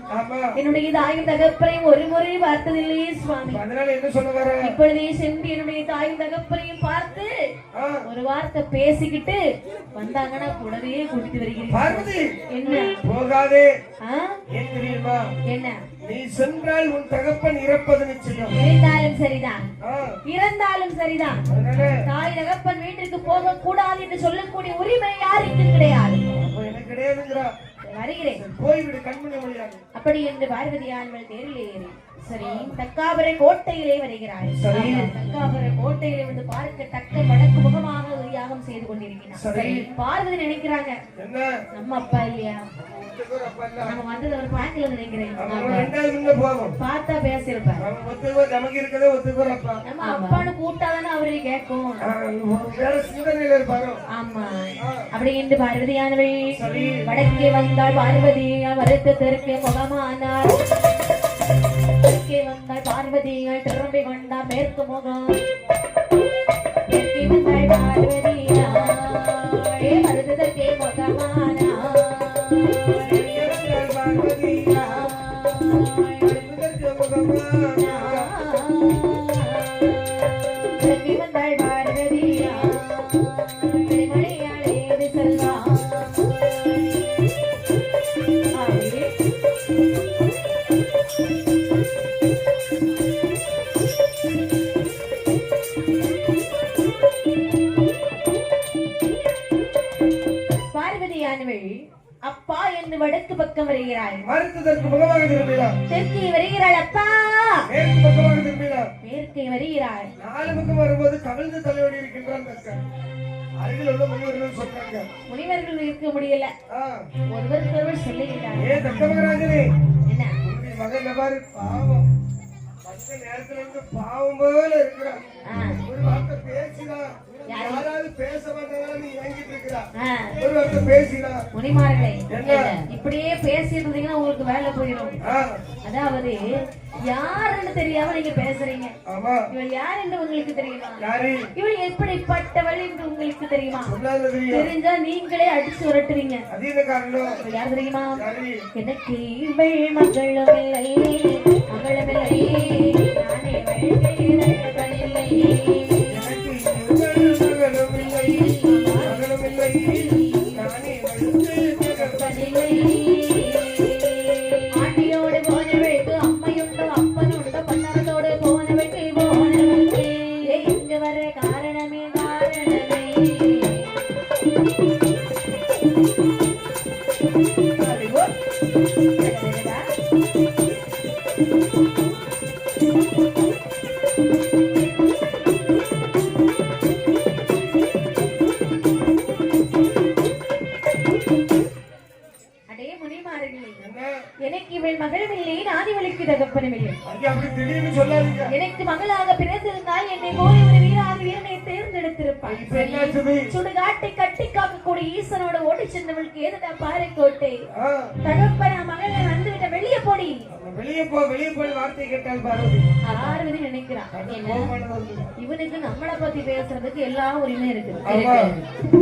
என்னுடைய தாயும் தகப்பனையும் ஒரு முறை பார்த்ததில்லையே சுவாமி அதனால என்ன சொல்ல வர இப்பொழுதே சென்று என்னுடைய தாயும் தகப்பனையும் பார்த்து ஒரு வார்த்தை பேசிக்கிட்டு வந்தாங்கன்னா கூடவே கூட்டிட்டு வருகிறேன் பார்வதி என்ன போகாதே ஏன் தெரியுமா என்ன நீ சென்றால் உன் தகப்பன் இறப்பது நிச்சயம் இருந்தாலும் சரிதான் இறந்தாலும் சரிதான் தாய் தகப்பன் வீட்டிற்கு போக கூடாது என்று சொல்லக்கூடிய உரிமை யாருக்கு கிடையாது எனக்கு கிடையாதுங்கிறா வருகிறேன் போய்விடு கண்மணி மொழியாக அப்படி என்று பார்வதியானவள் தேரில் ஏறி சரி தக்காபுர கோட்டையிலே வருகிறாள் தக்காபுர கோட்டையிலே வந்து பார்க்க தக்க வடக்கு முகமாக ஒரு யாகம் செய்து கொண்டிருக்கிறார் பார்வதி நினைக்கிறாங்க நம்ம அப்பா இல்லையா நம்ம வந்தது ஒரு பாட்டில நினைக்கிறேன் பார்த்தா பேசிருப்பார் நம்ம அப்பான்னு கூட்டாதானே அவரே கேட்கும் ஆமா அப்படி என்று பார்வதியானவள் வடக்கே வந்தாள் பார்வதி வருத்தத்திற்கு முகமானார் தெற்கே வந்தாள் பார்வதியால் திரும்பி கொண்டார் மேற்கு முகம் தெற்கே வந்தாள் பார்வதியால் வருத்தத்திற்கு முகமானார் இருந்து வடக்கு பக்கம் வருகிறாள். மறுத்து தெற்கு முகமாக திரும்பினார். தெற்கே வருகிறாள் அப்பா. மேற்கு பக்கமாக திரும்பினார். மேற்கே வருகிறாள். 4 பக்கம் வரும்போது கவிழ்ந்து தலைவடி இருக்கின்றான். அருகில் உள்ள முனிவர்கள் சொன்னாங்க. முனிவர்கள் இருக்க முடியல. ஒருவருக்கொருவர் சொல்லுகிறார். ஏ தக்க மகராஜனே, என்ன உன்னுடைய மகன் பாரு பாவம். அந்த நேரத்துல இருந்து பாவம் போல இருக்கிறான். ஒரு வார்த்தை பேசினா யாராவது பேச மாட்டாங்க. நீ வாங்கிட்டு இருக்கிறா ஒரு வார்த்தை பேசினா முனிமார்களே இப்படியே பேசிட்டு இருந்தீங்கன்னா உங்களுக்கு வேலை போயிடும். அதாவது யாருன்னு தெரியாம நீங்க பேசுறீங்க. இவள் யார் என்று உங்களுக்கு தெரியுமா? இவள் எப்படிப்பட்டவள் என்று உங்களுக்கு தெரியுமா? தெரிஞ்சா நீங்களே அடிச்சு உரட்டுவீங்க. யார் தெரியுமா? எனக்கு இவள் மகளும் இல்லை மகளும் இல்லை நானே ஆண்டியோடு போனவளுக்கு அம்மையுண்டோ அப்பனுண்டோ பன்னரத்தோடு போனவளுக்கு போனவளுக்கு இங்கு வர காரணமே காரணமே. எனக்கு இவள் மகளும் இல்லை ஆதிவளுக்கு தகப்பனும் இல்லை. எனக்கு மகளாக பிறந்திருந்தால் என்னை போல ஒரு வீராதி வீரனை தேர்ந்தெடுத்திருப்பாள். சுடுகாட்டை கட்டி காக்கக்கூடிய ஈசனோட ஓடி சென்றவளுக்கு ஏதுடா பாறைக்கோட்டை தகப்பன மகளை வந்துவிட்ட வெளியே போடி. வெளியே போய் வார்த்தை கேட்டால் பார்வதி நினைக்கிறான் இவனுக்கு நம்மளை பத்தி பேசுறதுக்கு எல்லா உரிமை இருக்குது.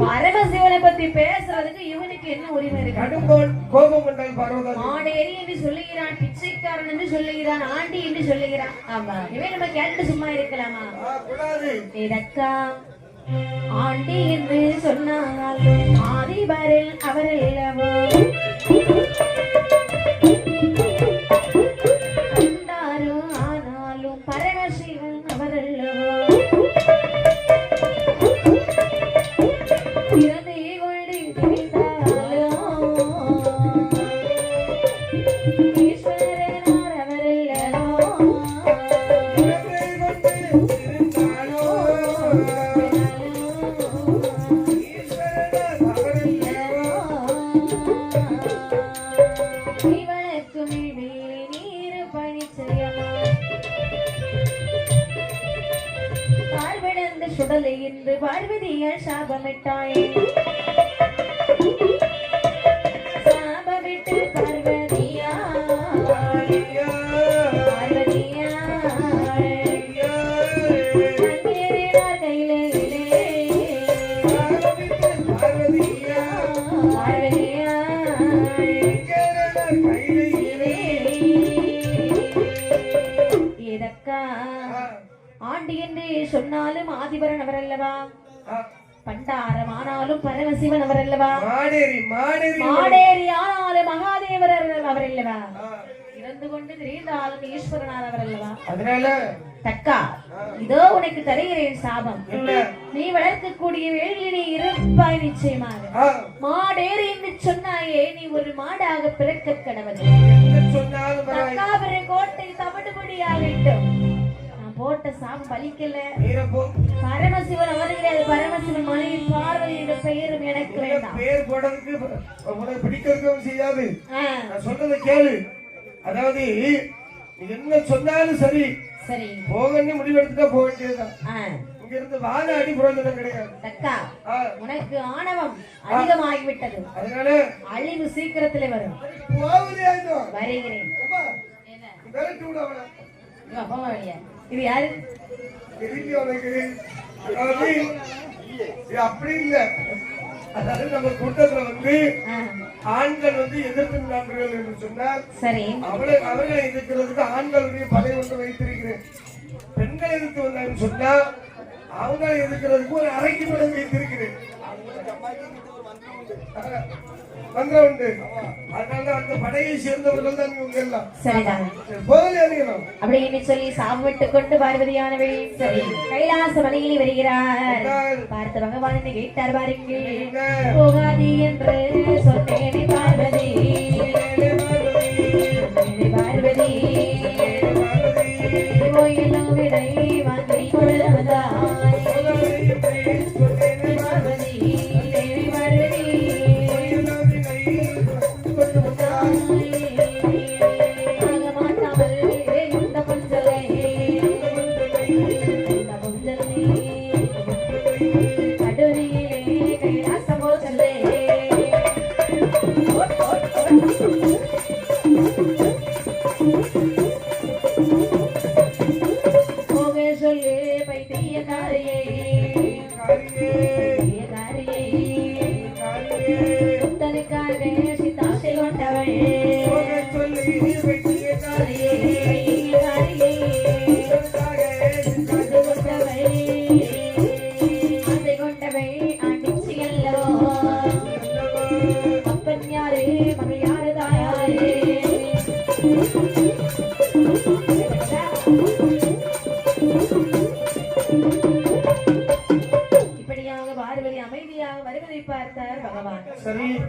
பரமசிவனை பத்தி பேசுறதுக்கு இவனுக்கு என்ன உரிமை இருக்கு? மாடேரி என்று சொல்லுகிறான், பிச்சைக்காரன் என்று சொல்லுகிறான், ஆண்டி என்று சொல்லுகிறான். ஆமா இவன் நம்ம கேட்டு சும்மா இருக்கலாமா? இதக்கா ஆண்டி என்று சொன்னாலும் ஆதிபரில் அவரெல்லவோ கண்டாரும் ஆனாலும் பரமசிவன் அவரெல்லவோ பிறந்தே கொண்டு ஈஸ்வரனார் அவரெல்லவோ சுடலை என்று பார்வதியால் சாபமிட்டாய். சாபமிட்டு பார்வதியா கையிலே இதக்கா ஆண்டி என்று சொன்னாலும் ஆதிபரன் அவர் அல்லவா? பண்டாரம் ஆனாலும் பரமசிவன் அவர் அல்லவா? மாடேரி ஆனாலும் மகாதேவர் அவர் அல்லவா? இறந்து கொண்டு திரிந்தாலும் ஈஸ்வரனார் அவர் அல்லவா? அதனால தக்கா இதோ உனக்கு தருகிறேன் சாபம். நீ வளர்க்கக்கூடிய வேள்வி இருப்பாய் நிச்சயமாக. மாடேரி என்று சொன்னாயே நீ ஒரு மாடாக பிறக்க கடவுள். கோட்டை தமிழ்படியாகட்டும். போட்ட சாபம் பலிக்கல. பரமசிவன் அவர்களே பரமசிவன் மனைவி பார்வதி என்ற பெயரும் எனக்கு வேண்டாம். பேர் போடுறதுக்கு உனக்கு பிடிக்கிறதும் செய்யாது. நான் சொல்றதை கேளு. அதாவது நீ என்ன சொன்னாலும் சரி சரி போகன்னு முடிவெடுத்துட்டா போக வேண்டியதுதான். இங்க இருந்து வாழ அடி புரோஜனம் கிடையாது. தக்கா உனக்கு ஆணவம் அதிகமாகிவிட்டது. அதனால அழிவு சீக்கிரத்திலே வரும். வருகிறேன். இது யாரு? அப்படி இல்ல. அதாவது நம்ம கூட்டத்துல வந்து ஆண்கள் வந்து எதிர்த்து நின்றார்கள் என்று சொன்னால் சரி அவர்களை எதிர்க்கிறதுக்கு ஆண்களுடைய படை ஒன்று வைத்திருக்கிறேன். பெண்களை எதிர்த்து வந்தாங்கன்னு சொன்னா அவங்களை எதிர்க்கிறதுக்கு ஒரு அரைக்கு படை வைத்திருக்கிறேன். மந்திரம் உண்டு. அதனால அந்த படையை சேர்ந்தவர்கள் தான் இவங்க எல்லாம். சரிதான். அப்படின்னு சொல்லி சாப்பிட்டு கொண்டு பார்வதியானவள் சரி கைலாச மலையில் வருகிறார். பார்த்த பகவான் கேட்டார் பாருங்கள். போகாதி என்று சொன்னேன் பார்வதி தீயக்காரியே புத்தனுக்காக சித்தாசை கொண்டவள்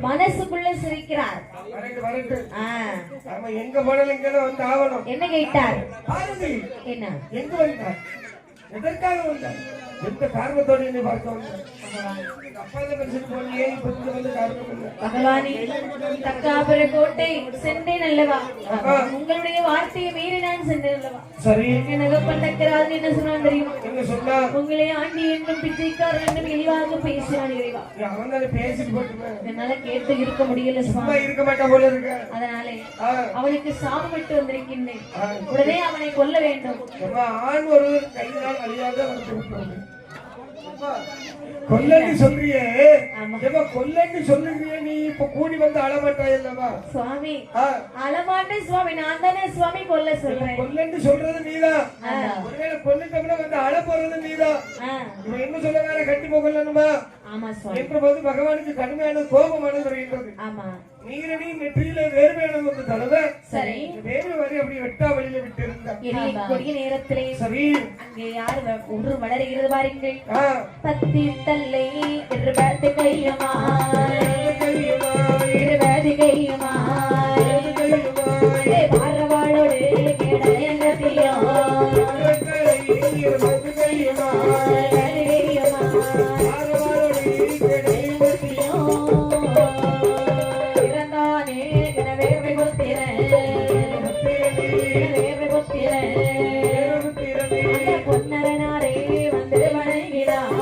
மனசுக்குள்ள சிரிக்கிறார். எங்க போனாலும் இங்க வந்து ஆகணும். என்ன கேட்டார்? என்ன எங்க வந்தார்? எதற்காக வந்தார்? எந்த காரணத்தோடு என்னை பார்க்க வந்தார்? பகவானே, தக்காபுர கோட்டை சென்றேன் அல்லவா? உங்களுடைய வார்த்தையை மீறி நான் சென்றேன் அல்லவா? சரி. எனக்கு தக்கராது என்ன சொன்னான் தெரியுமா? என்ன சொன்னா? உங்களை ஆண்டி என்றும் பிச்சைக்காரர் என்றும் இழிவாக பேசினான் இறைவா. அவன் தானே பேசிட்டு போட்டுமே. என்னால கேட்டு இருக்க முடியல சுவாமி. இருக்க மாட்டா போல இருக்க. அதனாலே அவனுக்கு சாபமிட்டு வந்திருக்கின்றேன். உடனே அவனை கொல்ல வேண்டும். ஆண் ஒரு கையினால் அழியாத வந்து கொல்லன்னு சொல்றியே, கொல்லன்னு சொல்லுறியே, நீ இப்ப கூடி வந்து அழமாட்டாய் அல்லவா? சுவாமி அழமாட்டேன் சுவாமி, நான் தானே சுவாமி கொல்ல சொல்றேன். கொல்லன்னு சொல்றது நீதான். ஒருவேளை கொல்லுட்டோம்னா வந்து அழ போறது நீதான். இவன் என்ன சொல்ல வேற கட்டி போகலனுமா? ஆமா சுவாமி. என்ற போது பகவானுக்கு கடுமையான கோபமானது வருகின்றது. ஆமா. நீரணி நெற்றியில வேர்வையான ஒரு தடவை சரி வேர்வை வரை அப்படி வெட்டா வழியில விட்டு இருந்தார். கொடிய நேரத்திலே சரி அங்கே யார் ஒன்று வளருகிறது பாருங்கள். பத்தி தல்லை இருபது கையமா இருபது கையமா பாரவாளோடு கேடையங்கத்தியோ பொன்னரனாரே வந்து வணங்கினார்.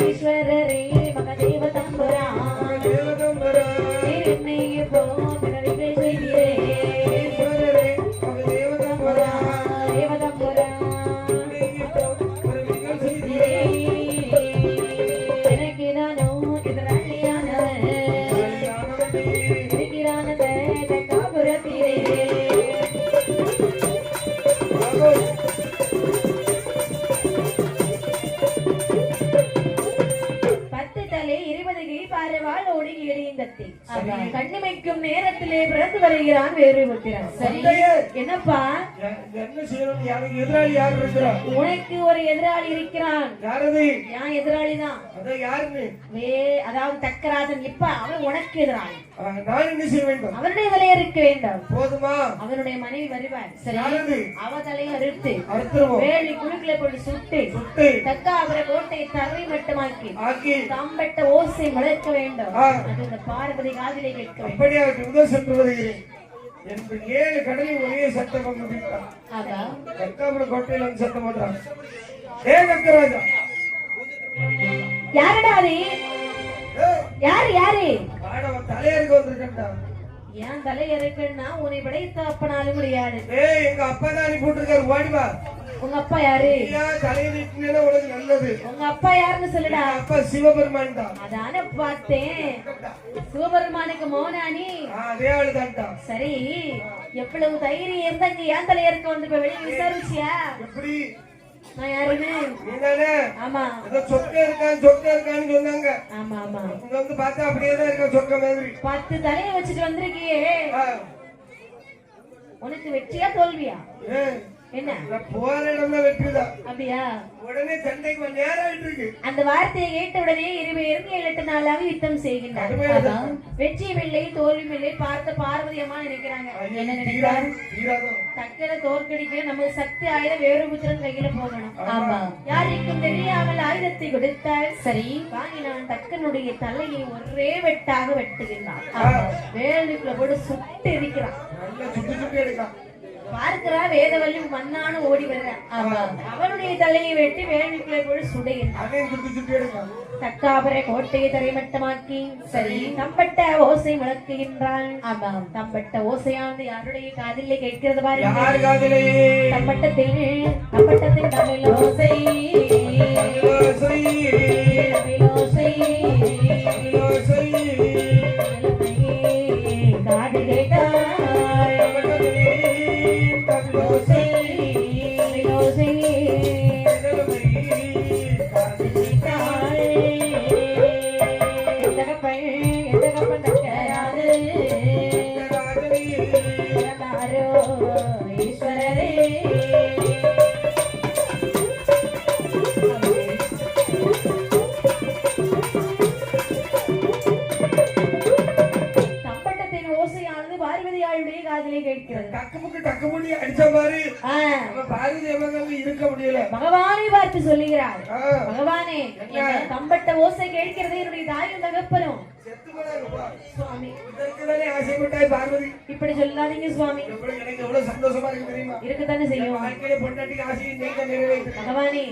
ஈஸ்வரரே மகதேவ தம்புரா என்னை போ பிறவிகளை செய்கிறே. ஈஸ்வரரே மகதேவ தம்புரா தேவதம்புரா எனக்கு நானோ எதிராளியானவன் இருக்கிறானத தக்காபுரத்திலே. பத்து தலை 20 கீழ்பாரவாள் ஓடி இடையங்கத்தி கண்ணிமைக்கும் நேரத்திலே பிறந்து வருகிறான் வேறு புத்திரன். சரி என்னப்பா என்ன செய்யணும்? எனக்கு எதிராளி யார் இருக்கிறா? உனக்கு ஒரு எதிராளி இருக்கிறான். யாரது? என் எதிராளி தான். அதான் யாருன்னு? அதாவது தக்கராஜன். இப்ப அவன் உனக்கு எதிராளி. நான் என்ன செய்ய வேண்டும்? அவனுடைய தலையை இருக்க வேண்டும். போதுமா? அவனுடைய மனைவி வருவாள். சரி அவ தலையை அறுத்து வேலி குழுக்களை போட்டு சுட்டு தக்காபுர கோட்டை தரை மட்டமாக்கி தாம்பட்ட ஓசை முழக்க வேண்டும். அது இந்த பார்வதி காதிலே கேட்க வேண்டும். அப்படியே முதல் சென்று வருகிறேன். என்று 7 கடலில் ஒரே சட்டம் முடித்தான். தக்காபுர கோட்டையில் வந்து சட்டம் பண்றான். ஏ கக்கராஜா, யாருடா அது? யாரு யாரு? தலையருக்கு வந்திருக்கா? ஏன் தலையருக்குன்னா உன்னை படைத்த அப்பனாலும் முடியாது. எங்க அப்பா தான் அனுப்பி விட்டுருக்காரு, ஓடிவா. உங்க அப்பா யாரு? தலையில உனக்கு நல்லது. உங்க அப்பா யாருன்னு சொல்லுடா. அப்பா சிவபெருமான் தான். அதான பார்த்தேன். சிவபெருமானுக்கு மோனானி அதே ஆளுதான். சரி எவ்வளவு தைரியம் இருந்தா இங்க ஏன் தலையருக்கு வந்து வெளியே விசாரிச்சியா? எப்படி? நான் யாருன்னு? நீதானே? ஆமா. ஏதோ சொக்கா இருக்கான்னு சொன்னாங்க. ஆமா ஆமா. இங்க வந்து பார்த்தா அப்படியே தான் இருக்க சொக்க மாதிரி. 10 தலையை வச்சுட்டு வந்திருக்கியே, உனக்கு வெற்றியா தோல்வியா? என்ன போற இடம் தான் வெற்றிதான். அப்படியா? உடனே சண்டைக்கு நேரம் இருக்கு. அந்த வார்த்தையை கேட்ட உடனே 7-8 நாளாக யுத்தம் செய்கின்றார். வெற்றி வெள்ளை தோல்வி வெள்ளை பார்த்த பார்வதி அம்மா நினைக்கிறாங்க. என்ன நினைக்கிறார்? தக்கரை தோற்கடிக்க நமக்கு சக்தி ஆயுதம் வேறுபுத்திரன் கையில போகணும். ஆமா. யாருக்கும் தெரியாமல் ஆயுதத்தை கொடுத்தால் சரி வாங்கினான். தக்கனுடைய தலையை ஒரே வெட்டாக வெட்டுகின்றான். வேலுக்குள்ள போட்டு சுட்டு இருக்கிறான். பார்க்கிறா வேதவல்லி மண்ணான ஓடி வருகிறான். அவனுடைய தலையை வெட்டி வேலுக்குள்ள போட்டு சுடுகின்றான். தக்காபுர கோட்டையை தரைமட்டமாக்கி சரி தம்பட்ட ஓசை முழக்குகின்றான். ஆமாம், தம்பட்ட ஓசையானது யாருடைய காதிலே கேட்கிறது பாருங்கள். தம்பட்டத்தின் தமிழ் ஓசை காது கேட்டால் பகவானை பார்த்து சொல்லுகிறார். பகவானே, தம்பட்ட ஓசை கேட்கிறது என்னுடைய தாயும் தகப்பனும். சுவாமி இப்படி சொல்லாதீங்க சுவாமி. எனக்கு எவ்வளவு சந்தோஷமா இருக்கு தெரியுமா? இருக்குதானே செய்யும். பகவானே,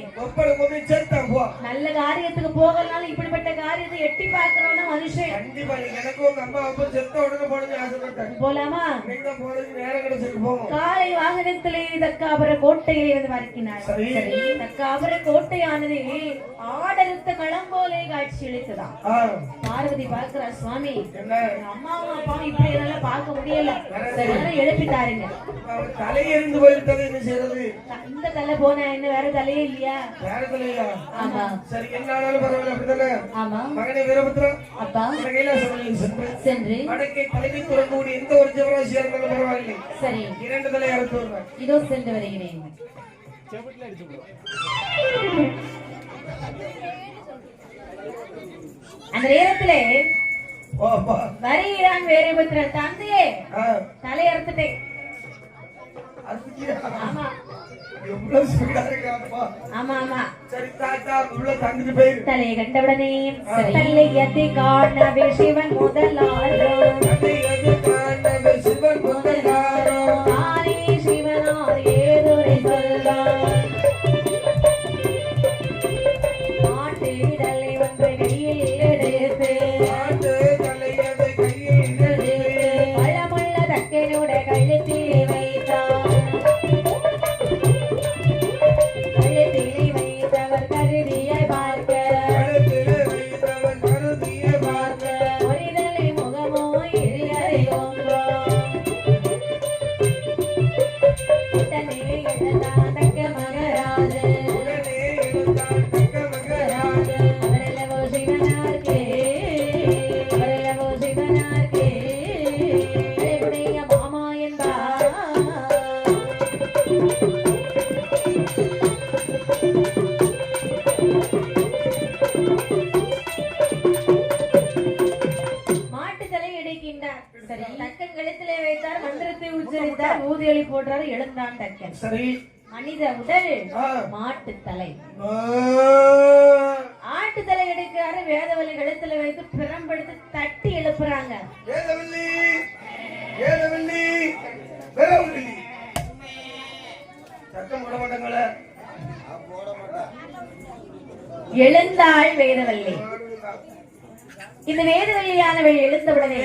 நல்ல காரியத்துக்கு போகலாம், இப்படிப்பட்ட காரியத்தை எட்டி பார்க்கிறோம் மனுஷன். கண்டிப்பா எனக்கு உங்க அம்மா அப்பா செத்த உடனே போனது ஆசைப்பட்டேன். போலாமா? நேரம் கிடைச்சிருக்கு போவோம். காலை வாகனத்திலே தக்காபுர கோட்டையை வந்து மறைக்கினார். தக்காபுர கோட்டையானது ஆடறுத்த களம் போலே காட்சி அளித்ததா. பார்வதி பார்க்கிறார், சுவாமி அம்மாவும் அப்பாவும் இப்படி என்னால பார்க்க முடியல, எழுப்பிட்டாருங்க. தலையெறிந்து போயிட்டது, என்ன செய்யறது? இந்த தலை போனா என்ன, வேற தலையே இல்லையா? வேற தலையா? ஆமா. சரி, என்ன ஆனாலும் பரவாயில்ல, அப்படித்தானே? ஆமா. மகனே வீரபத்ரா, அப்பா சென்று வடக்கை தலைமை துறக்கக்கூடிய எந்த ஒரு ஜீவராசியா இருந்தாலும் பரவாயில்லை. சரி, 2 தலை அறுத்து வருவார். இதோ சென்று வருகிறேன். அந்த நேரத்திலே வருகிறான் வீரபத்ரன். தந்தையே, தலை அறுத்துட்டேன். தலையை கண்டவுடனே தலையத்தை காணவே சிவன் முதலாரோ தானே சிவனார் ஏதொரு சொல்வார். மாட்டு தலை ஒன்று கையில் எடுத்து பழமுள்ள தக்கனோட கழுத்திலே வைத்தார். போடுறாரு, எழுந்தான் தக்கன். சரி, மனித உடல் மாட்டு தலை. ஆட்டு தலை எடுக்கிறாரு, வேதவல்லி கழுத்துல வைத்து பிரம்பெடுத்து தட்டி எழுப்புறாங்க. எழுந்தாள் வேதவல்லி. இந்த வேதவல்லியானவள் எழுந்தவுடனே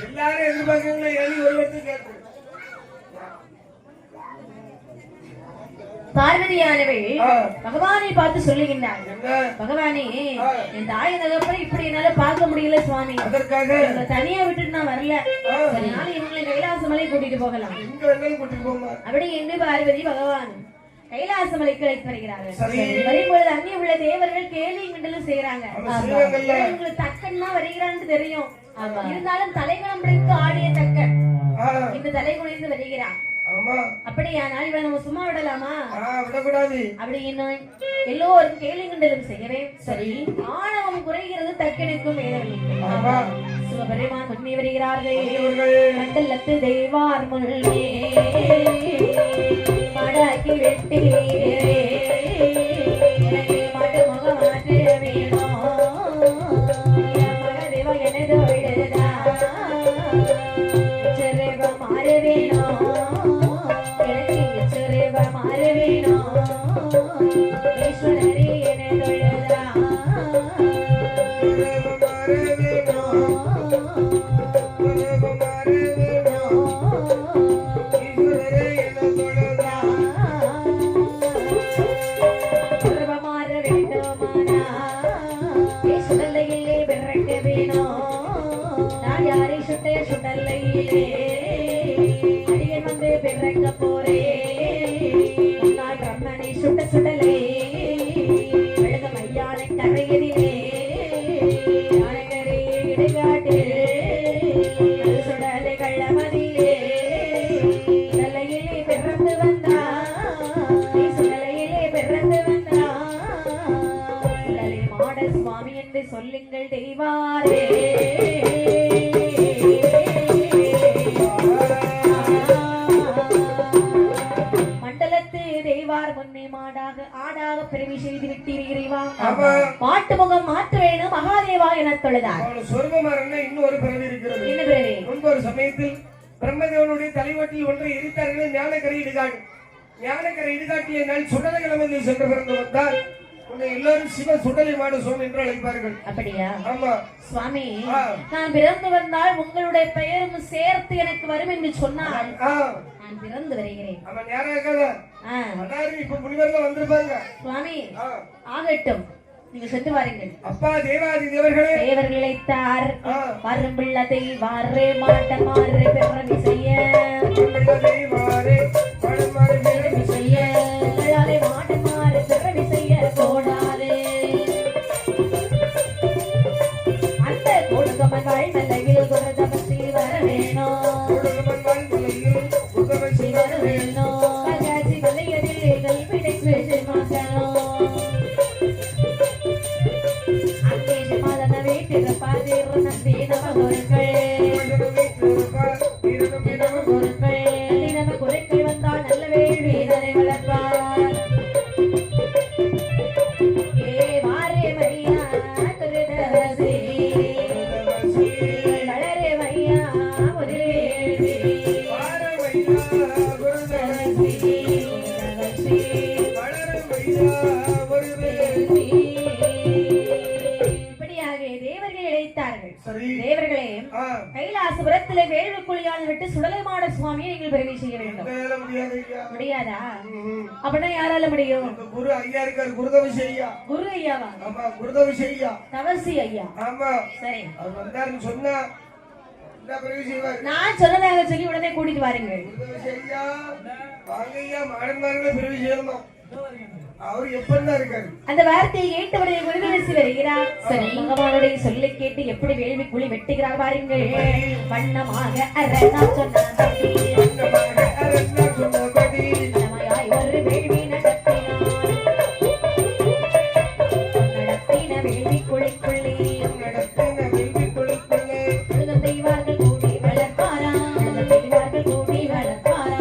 எல்லாரும் எதிர்பார்க்க பார்வதியானவள் பகவானை பார்த்து சொல்லுகின்றார். பகவானே, என் தாய் தகப்பனை இப்படி என்னால பார்க்க முடியல சுவாமி. அதற்காக தனியா விட்டுட்டு நான் வரல, அதனால இவங்களை கைலாசமலை கூட்டிட்டு போகலாம் அப்படி என்று பார்வதி பகவான் கைலாசமலைக்கு அழைத்து வருகிறார்கள். வரும்பொழுது அங்கே உள்ள தேவர்கள் கேலி கிண்டலும் செய்யறாங்க. உங்களுக்கு தக்கன் தான் வருகிறான்னு தெரியும், இருந்தாலும் தலைகளம் பிடித்து ஆடிய தக்கன் இந்த தலை குனிந்து வருகிறான். அப்படியானால் இவளை நம்ம சும்மா விடலாமா? விடக்கூடாது. அப்படி என்ன எல்லோரும் கேலி கிண்டலும் செய்யவே சரி, ஆணவம் குறைகிறது தக்கனுக்கும் வேதவல்லிக்கும். சிவபெருமான் முன்னே வருகிறார்கள். மண்டலத்து தெய்வார் முன்னே மடக்கி வெட்டி எனக்கு மாட்டு முகம் மாற்ற வேணும், மகதேவ எனது விடுதா மாற வேணும், ஈஸ்வரரே என தொழுதா யாரை சுட்டே சுடலையிலே அடியன் வந்து பிறக்க போரே முன்னாள் பிரம்மனை சுட்ட சுடலே அழக மையானை கரையதிலே யானைகரே இடைகாட்டு சுடலை கள்ளமதியிலே சுடலையிலே பிறந்து வந்தா சுடலையிலே பிறந்து வந்தா சுடலை மாட சுவாமி என்று சொல்லுங்கள் தெய்வாரே மண்டலத்து தெய்வார் முன்னே மாடாக ஆடாக பிறவி செய்து விட்டீர்களா மாட்டு முகம் மாற்ற வேணும் மகாதேவா என தொழுதார் இன்னொரு பிறவி இருக்கிறது. என்ன பிறவி? முன்பு ஒரு சமயத்தில் பிரம்மதேவனுடைய தலைவட்டில் ஒன்றை எரித்தார்கள். ஞானக்கரை இடுகாடு. ஞானக்கரை இடுகாட்டிலே நான் சுடலை கிழமையில் சென்று பிறந்து வந்தால் உன்னை எல்லாரும் சிவ சுடலை மாடு சுவாமி என்று அழைப்பார்கள். அப்படியா? ஆமா சுவாமி, நான் பிறந்து வந்தால் உங்களுடைய பெயரும் சேர்த்து எனக்கு வரும் என்று சொன்னால் நான் பிறந்து வருகிறேன். அவன் யாராக இப்ப முனிவர்கள் வந்திருப்பாங்க. சுவாமி ஆகட்டும், நீங்க சென்று வாருங்கள். அப்பா தேவாதி தேவர்களே, தேவர்களை தார் வரும் பிள்ளதை வாரே மாட்ட மாறு பிறவி செய்ய வாரே பிறவி செய்ய மாட்ட மாறு பிறவி செய்ய போடாதே அந்த கொடுக்கமகள் மலையில் குரதபசி வர வேணும் வர வேணும் ககாசி வலையதில் கல்பிடை பேசி மாற்றணும் அங்கே மாதன வீட்டில் பாதிரு நந்தி நம பொருட்கள் நம குறைகள் வந்தால் நல்ல வேள்வி இதனை வளர்ப்பார் ஏ வாரே மையா குருதவசி வளரே மையா ஒரு வேள்வி இப்படியாக தேவர்கள் இழைத்தார்கள். தேவர்களே, கைலாசபுரத்திலே வேள்விக்குழியால் விட்டு சுடலைமாட சுவாமியை நீங்கள் பிறவி செய்ய வேண்டும். முடியாதா? அப்படின்னா யாரால முடியும்? குரு ஐயா இருக்காரு, குருதவசி ஐயா. குரு ஐயாவா? ஆமா, குருதவசி ஐயா. தவசி ஐயா. ஆமா, சரி. அவர் வந்தாருன்னு சொன்னா நான் சொன்னதாக சொல்லி உடனே கூட்டிட்டு வாருங்கள். ஐயா வாங்க ஐயா, மாடன்மார்களை பிறவி செய்யணும். அவர் எப்படிதான் இருக்காரு? அந்த வார்த்தையை கேட்டவுடைய குருதவசி வருகிறார். சரி, பகவானுடைய சொல்லை கேட்டு எப்படி வேள்வி குழி வெட்டுகிறார் பாருங்கள். வண்ணமாக அரணா சொன்னாய் ஒரு வேள்வி நடத்தின வேள்வி குழிக்குள்ளே தெய்வார்கள் கூடி வளர்ப்பாரா தெய்வார்கள் கூடி வளர்ப்பாரா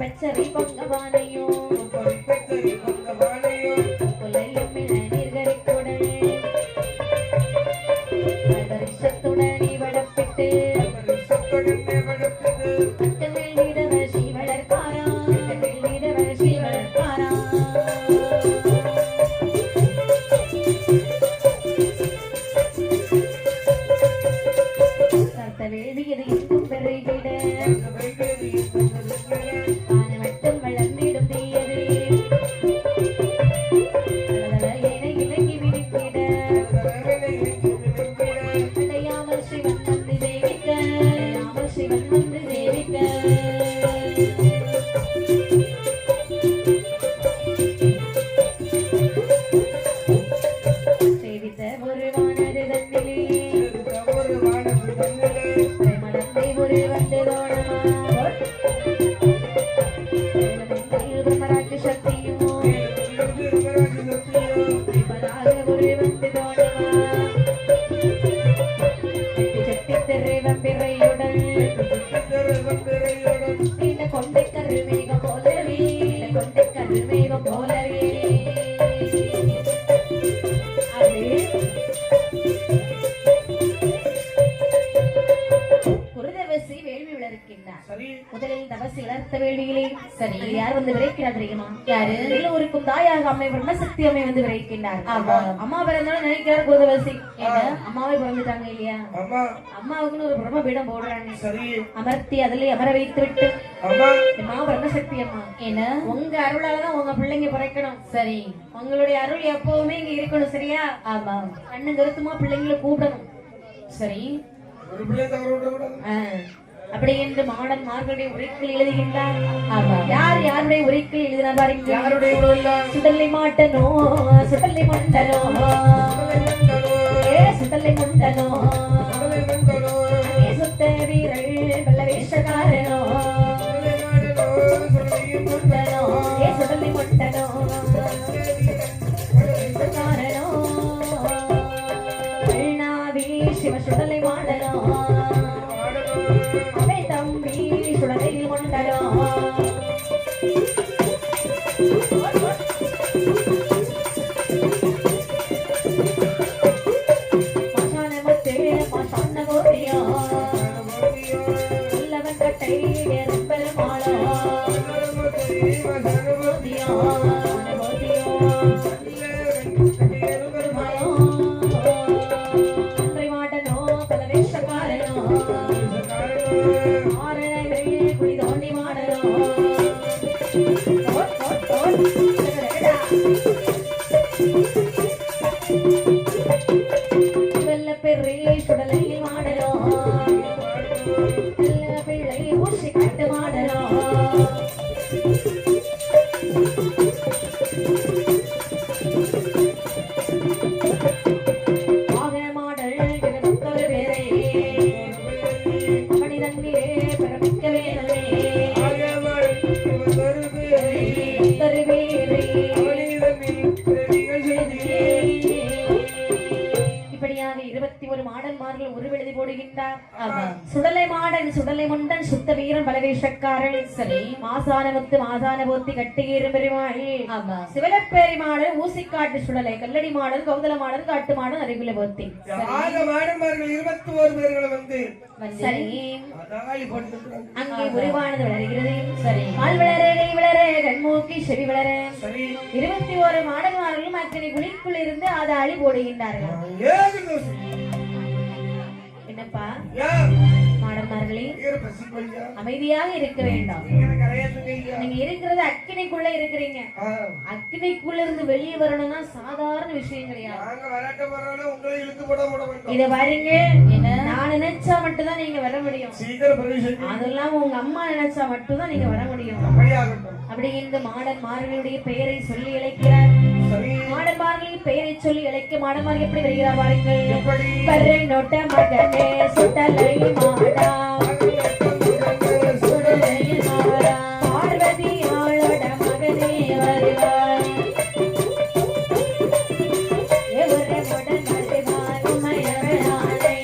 பச்சரி பொங்கவானையோ கொலையும் இளநீர்கள் விரைக்கிறார் தெரியுமா? யாரு? எல்லோருக்கும் தாயாக அம்மை பிறந்த சக்தி அம்மை வந்து விரைக்கின்றார். அம்மா பிறந்தாலும் நினைக்கிறார் கோதவசி. அம்மாவே பிறந்துட்டாங்க இல்லையா? அம்மாவுக்குன்னு ஒரு பிரம்ம பீடம் போடுறாங்க. அமர்த்தி அதுல அமர வைத்து விட்டு அம்மா பிறந்த சக்தி அம்மா என்ன உங்க அருளாலதான் உங்க பிள்ளைங்க பிறக்கணும். சரி, உங்களுடைய அருள் எப்பவுமே இங்க இருக்கணும். சரியா? ஆமா. கண்ணு கருத்துமா பிள்ளைங்களை கூப்பிடணும். சரி, ஒரு பிள்ளை தவறு விடக்கூடாது. அப்படி என்று மாடன் மார்களுடைய உரைக்கில் எழுதுகின்றார். யார் யாருடைய உரைக்கில் எழுதினார் பாருங்க. யாருடைய சுடலை மாட்டனோ சுடலை மண்டனோ சுடலை மண்டனோ சுத்த வீரள் வெள்ள வேஷக்காரனோ சுடலை மண்டனோ வேஷக்காரனோ வெள்ளாவி சிவ சுடலை மாடனோ தம்பி சுடலையில் கொண்டனோ மசானமத்தே மசான கோதியோ இல்லவன் கட்டை எறும்பல் மாலோ கோதியோ கோதியோ அன்றை மாடனோ பல வேஷக்காரனோ சுடலையில் மாடலோ பிள்ளை ஊசி கட்டு மாடலோ ஆக மாடல் இருபத்தொரு பேரை மனிதன் மீரே பிறப்பிக்க வேணவே இப்படியாக 21 மாடன்மார்கள் உருவெழுதி போடுகின்றார். சுடலை மாடன் சுடலை முண்டன் சுத்த வீரன் பலவேஷக்காரன். சரி, மாசானமுத்து மாசான போத்தி கட்டுகீரும் பெருமாள். சிவலப்பேரி மாடன் ஊசிக்காட்டு சுடலை கல்லடி மாடன் கௌதல மாடன் காட்டு மாடன் அறிகுல போத்தி. மாடன்மார்கள் 21 பேர்களை வந்து சரி அங்கே உருவானது வளர்கிறது. சரி, கால் வளர கை வளர கண்மூக்கி செவி வளர 21 மாடன்மார்களும் அத்தனை குழிக்குள் இருந்து அதை அழி போடுகின்றார்கள். என்னப்பா மாடன்மார்களே, அமைதியாக இருக்க வேண்டாம். நீங்க இருக்கிறது அக்கினிக்குள்ள இருக்கிறீங்க. அக்கினிக்குள்ள இருந்து வெளியே வரணும்னா சாதாரண விஷயம் கிடையாது. இத பாருங்க, நான் நினைச்சா மட்டும்தான் நீங்க வர முடியும். அதெல்லாம் உங்க அம்மா நினைச்சா மட்டும்தான் நீங்க வர முடியும். அப்படி இந்த மாடன்மார்களுடைய பெயரை சொல்லி இழைக்கிறார். மாடன்மார்களின் பெயரை சொல்லி இழைக்க மாடன்மார்கள் எப்படி வருகிறார் பாருங்கள். பர்ரை நோட்ட மகனே சுடலை மாடா சுடலை மாடா பார்வதி ஆளோட மகனே வருவார். எவரே உடன் வருவார் உமையவனானே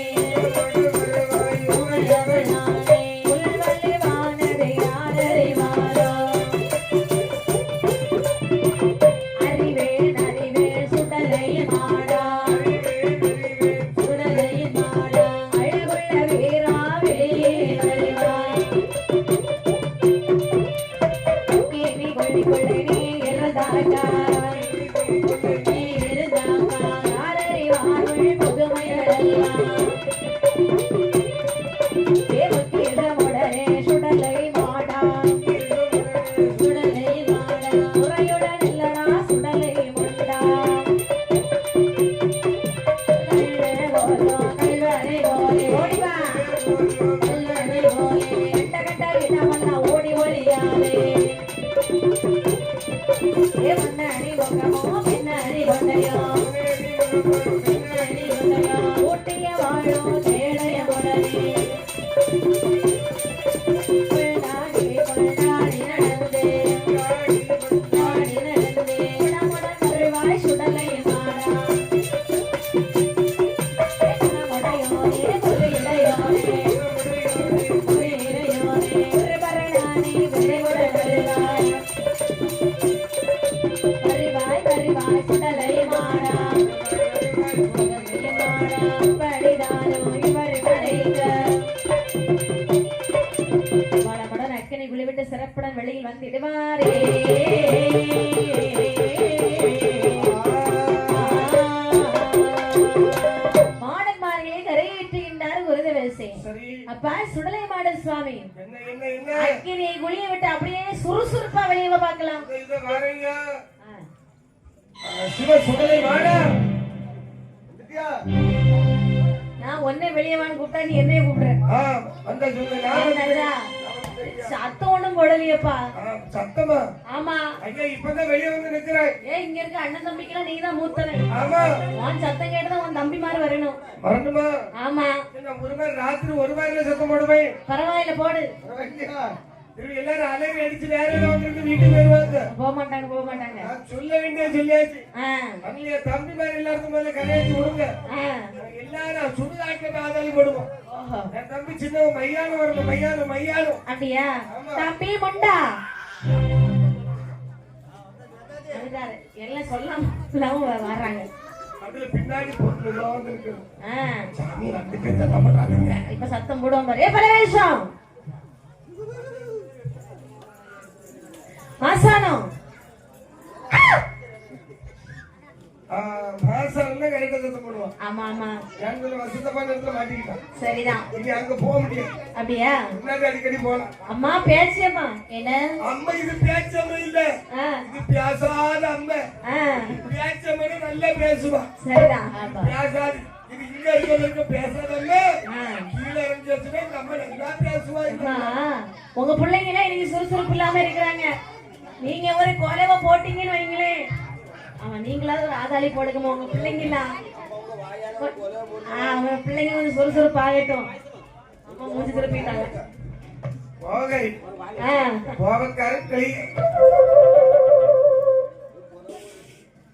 உமையவனானே உள்வல்வானதை யாரறிவாரோ சிறப்புடன் வெளியில் வந்திடுவாரே. சுடலை மாட சுவாமி என்ன என்ன என்ன அக்கினியை குளிய விட்டு அப்படியே சுறுசுறுப்பா வெளியே பார்க்கலாம். இத வாரீங்க சிவ சுடலை மாடா நான் ஒன்னே வெளியே வான்னு கூப்பிட்டா நீ என்னைய கூப்பிடுற. அந்த சொல்லுங்க சத்தம் ஒண்ணும் போடலையப்பா. சத்தமா? ஆமா. ஐயா இப்பதான் வெளியே வந்து நிக்கிறேன். இங்க இருக்க அண்ணன் தம்பிக்கெல்லாம் நீதான் மூத்தவன். ஆமா. உன் சத்தம் கேட்டுதான் உன் தம்பி மாதிரி வரணும். வரணுமா? ஆமா. ஒரு மாதிரி ராத்திரி ஒரு மாதிரி சத்தம் போடுவேன். பரவாயில்ல போடு. எல்லாரும் அலைவி அடிச்சு வேற வந்து வீட்டுக்கு வருவாங்க. போக மாட்டாங்க. சொல்ல வேண்டிய சொல்லியாச்சு. அதுல தம்பி மாதிரி எல்லாருக்கும் மேல கரையாச்சு விடுங்க. எல்லாரும் சுடுகாட்டுல ஆதாரி போடுவோம். என் தம்பி சின்னவன் மையானம் வரணும். மையானம். அப்படியா? தம்பி முண்டா எல்லாம் சொல்லாம வர்றாங்க. அதுல பின்னாடி பொண்ணு இருக்கு. சாமி ரெண்டு பேர் தான் பண்றாங்க. இப்ப சத்தம் போடுவோம் பாரு. பலவேஷம் மாசானம் மாசானம் கரெக்டா சத்தம் போடுவான். ஆமா ஆமா. எங்களை வசத்தமான இடத்துல மாட்டிக்கிட்டான். சரிதான். இனி அங்க போக முடியாது. அப்படியா? முன்னாடி அடிக்கடி போலாம். அம்மா பேச்சியம்மா என்ன? அம்மா இது பேச்சம்மா இல்ல, இது பேசாத அம்மா. பேச்சம்மா நல்லா பேசுவா. சரிதான். பேசாது. இது இங்க இருக்க பேசாதல்ல, கீழே இறங்கிச்சுன்னா நம்ம நல்லா பேசுவா. உங்க பிள்ளைங்க எல்லாம் இன்னைக்கு சுறுசுறுப்பு இல்லாம இருக்கிறாங்க. நீங்க ஒரு கொலைவ போட்டீங்கன்னு வைங்களேன், அவன் நீங்களாவது ஒரு ஆதாளி போடுங்கம்மா. உங்க பிள்ளைங்க எல்லாம் அவன் பிள்ளைங்க கொஞ்சம் சுறுசுறுப்பு ஆகட்டும். அம்மா மூஞ்சி திருப்பிட்டாங்க.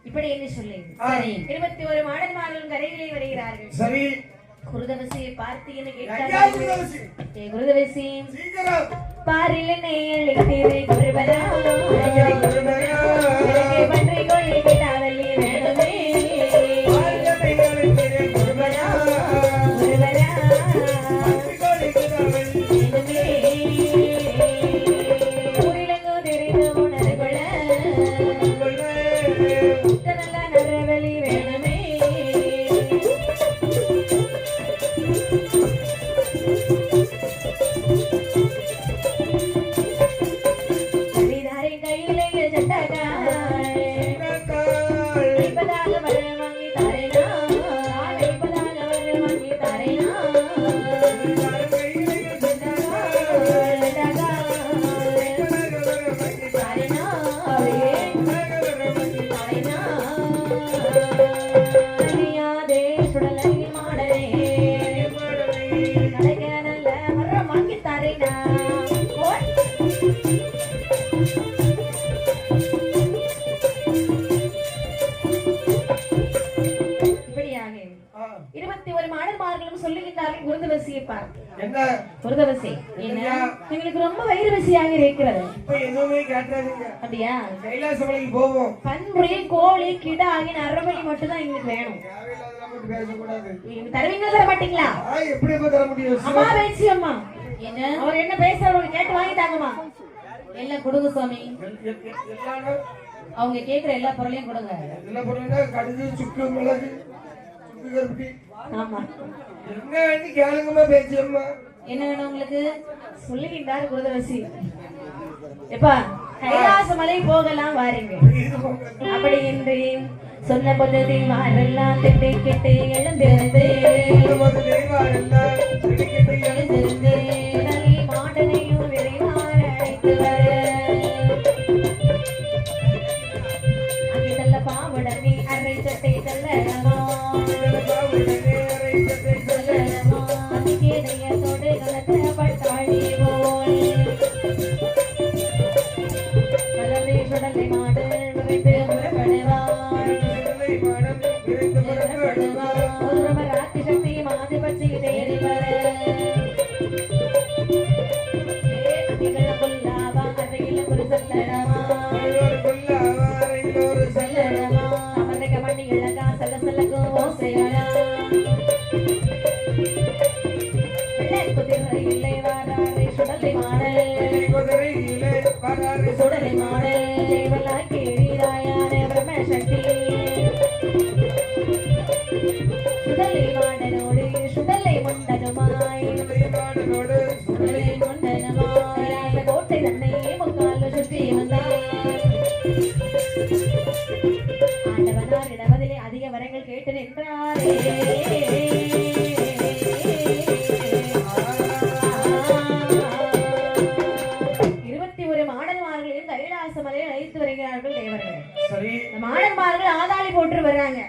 இப்படி என்ன சொல்லி 21 மாடன்மார்களும் கரைகளை வருகிறார்கள். சரி. குருதவசியை பார்த்தீங்கன்னு கேட்டாங்க. குருதவசி பாரில் நேயளித்தீரை குருவரா பன்றி கோயில் கேட்டாவல்லி வேணுமே குருவரா ஊரிலங்கோ தெரிந்து உணர்வு கொள்ள நல்ல நரவலி வேணுமே. ரொம்ப வயிறு வசியாக இருக்கிறது. அப்படியா? கைலாசமலைக்கு போவோம். பன்றி கோழி கிடா ஆகிய அறவழி மட்டும் தான் எங்களுக்கு வேணும். தருவீங்களா தர மாட்டீங்களா? எப்படி தர முடியும்? அம்மா பேச்சு அம்மா என்ன அவர் என்ன பேசுறவங்க கேட்டு வாங்கி தாங்கம்மா. எல்லாம் கொடுங்க சுவாமி. அவங்க கேக்குற எல்லா பொருளையும் கொடுங்க. எல்லா பொருளும் கடுகு சுக்கு மிளகு சுக்கு கருப்பட்டி. ஆமா. என்ன வேணும் கேளுங்கம்மா பேச்சியம்மா. என்ன வேணும் உங்களுக்கு? சொல்லுகின்றார் குருதவசி. எப்பா கைலாச மலை போகலாம் வாருங்க. அப்படி என்று சொன்ன பொழுது மாறெல்லாம் திட்டு கெட்டு எழுந்திருந்து மாடனையும் விரைவாக அழைத்து வர அங்கிதல்ல பாவுடனே அரை சட்டை தள்ளடமா அதிகேதையத்தோடு கலந்த பட்டாளி போல் மலரை சுடலை மாடு விரைந்து முறப்படுவார் ராத்தி சக்தி மாதி பற்றி தேடி வர கொல்லாவா அறையில் ஒரு சொல்லடமா சொல்லடமா அமர்ந்த மண்ணிகளா சல சலகோ மாடன்மார்கள் ஆதாளி போட்டு வர்றாங்க,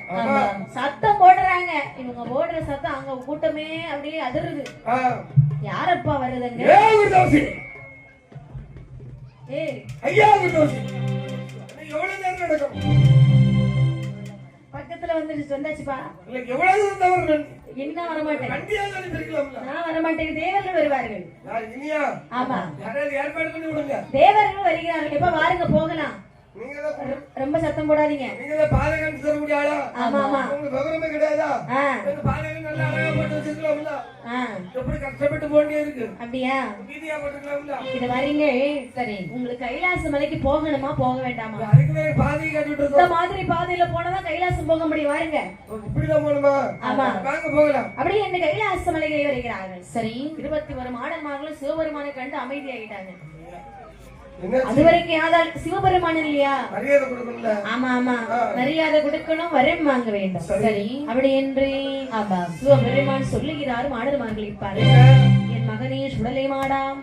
சத்தம் போடுறாங்க. இவங்க போடுற சத்தம் அங்க கூட்டமே அப்படியே அதிருது. யாரப்பா வருதுங்க? பக்கத்துல வந்துட்டு வந்தாச்சுப்பா. என்ன வரமாட்டேன், நான் வரமாட்டேன். தேவர்கள் வருவார்கள். ஆமா, தேவர்கள் வருகிறார்கள். எப்ப வாருங்க போகலாம். ரொம்ப சத்தம் போடாதீங்க. நீங்க பாலகன் சொல்லக்கூடிய ஆளா? ஆமா ஆமா. உங்களுக்கு விவரமே கிடையாதா? பாலகன் நல்லா அழகா போட்டு வச்சிருக்கலாம்ல. எப்படி கஷ்டப்பட்டு போண்டே இருக்கு. அப்படியா? வீதியா போட்டுக்கலாம்ல. இது வரீங்க. சரி, உங்களுக்கு கைலாச மலைக்கு போகணுமா போக வேண்டாமா? அதுக்கு பாதை கட்டிட்டு இருக்கோம். இந்த மாதிரி பாதையில போனதான் கைலாசம் போக முடியும். வாருங்க. இப்படி தான் போணுமா? ஆமா, வாங்க போகலாம். அப்படியே இந்த கைலாச மலைக்கு வருகிறார்கள். சரி, 21 மாடன்மார்களும் சிவபெருமானை கண்டு அமைதியாகிட்டாங்க. அது வரைக்கும் யாரால் சிவபெருமான் இல்லையா? மரியாதை கொடுக்கணும்ல. ஆமா ஆமா, மரியாதை கொடுக்கணும், வரம் வாங்க வேண்டும். சரி, அப்படி என்று ஆமா சிவபெருமான் சொல்லுகிறார். மாடன்மார்களை பாருங்க, என் மகனே சுடலை மாடாம்,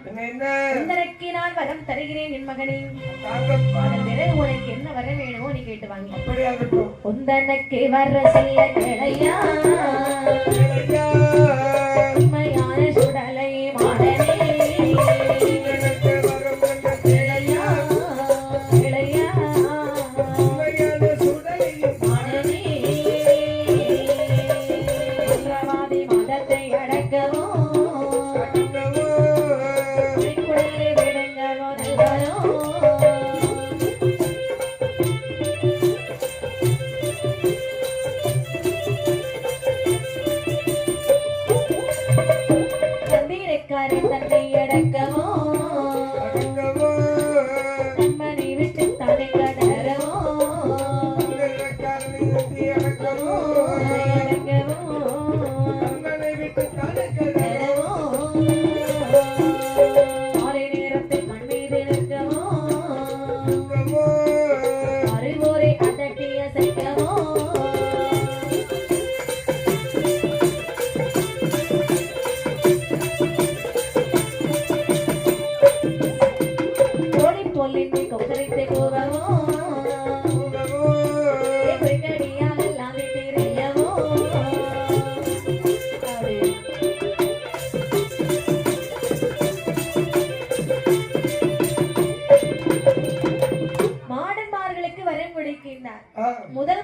உந்தனக்கு நான் வரம் தருகிறேன் என் மகனே. அதன் பிறகு உனக்கு என்ன வர வேணுமோ நீ கேட்டு வாங்கி. உந்தனக்கு வர சொல்ல கிடையா உண்மையான சுடலை மாடனே.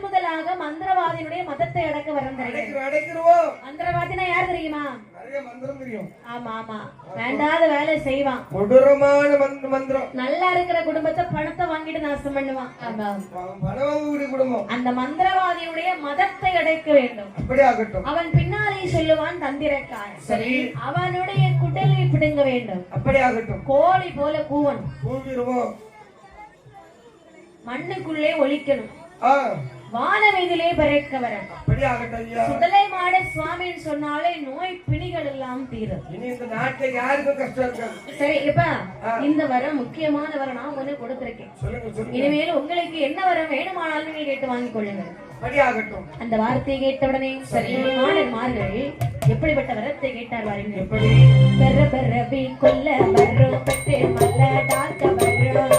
முதலாக மந்திரவாதியினுடைய மதத்தை அடக்க வரம் தருகிறோம். மந்திரவாதினா யார் தெரியுமா? ஆமா ஆமா, வேண்டாத வேலை செய்வான். கொடூரமான மந்திரம். நல்லா இருக்கிற குடும்பத்தை பணத்தை வாங்கிட்டு நாசம் பண்ணுவான். அந்த மந்திரவாதியுடைய மதத்தை அடைக்க வேண்டும். அவன் பின்னாலே சொல்லுவான் தந்திரக்காரன். சரி, அவனுடைய குடலை பிடுங்க வேண்டும். அப்படி ஆகட்டும். கோழி போல கூவன், மண்ணுக்குள்ளே ஒலிக்கணும், வானவீதியிலே பறக்க வரும். சுடலை மாட சுவாமின்னு சொன்னாலே நோய் பிணிகள் எல்லாம் தீரும். சரி, இப்ப இந்த வரம் முக்கியமான வரம் நான் ஒண்ணு கொடுத்திருக்கேன். இனிமேல் உங்களுக்கு என்ன வரம் வேணுமானாலும் நீங்கள் கேட்டு வாங்கிக் கொள்ளுங்கள். அந்த வார்த்தையை கேட்டவுடனே சரி மாடன்மார்கள் எப்படிப்பட்ட வரத்தை கேட்டார் வாருங்க. பெற பெறவி கொல்ல வரும் பெற்று மல்ல டாக்க வரும்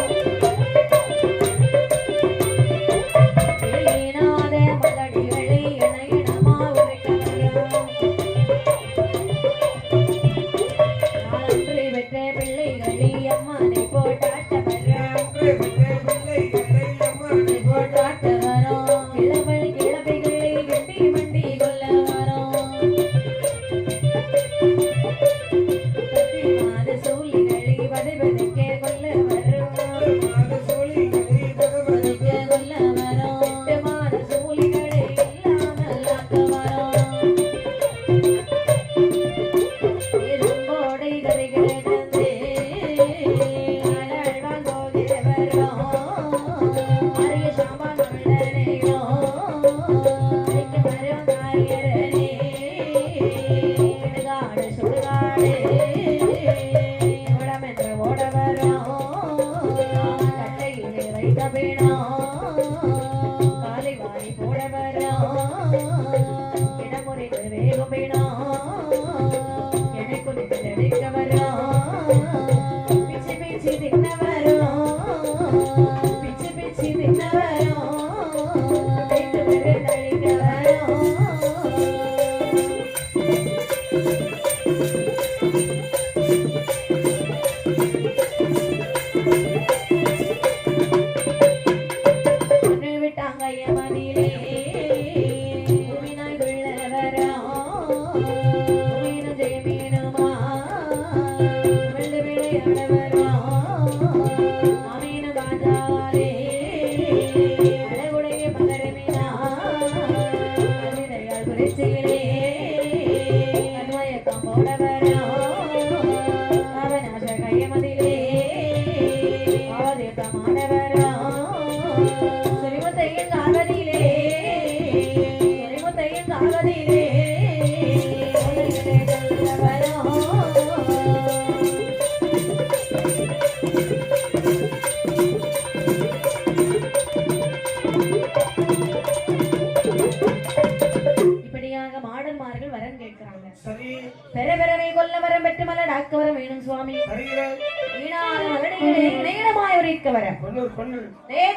சூழ்நிலை வதை வதைக்கே கொல்ல வரும்.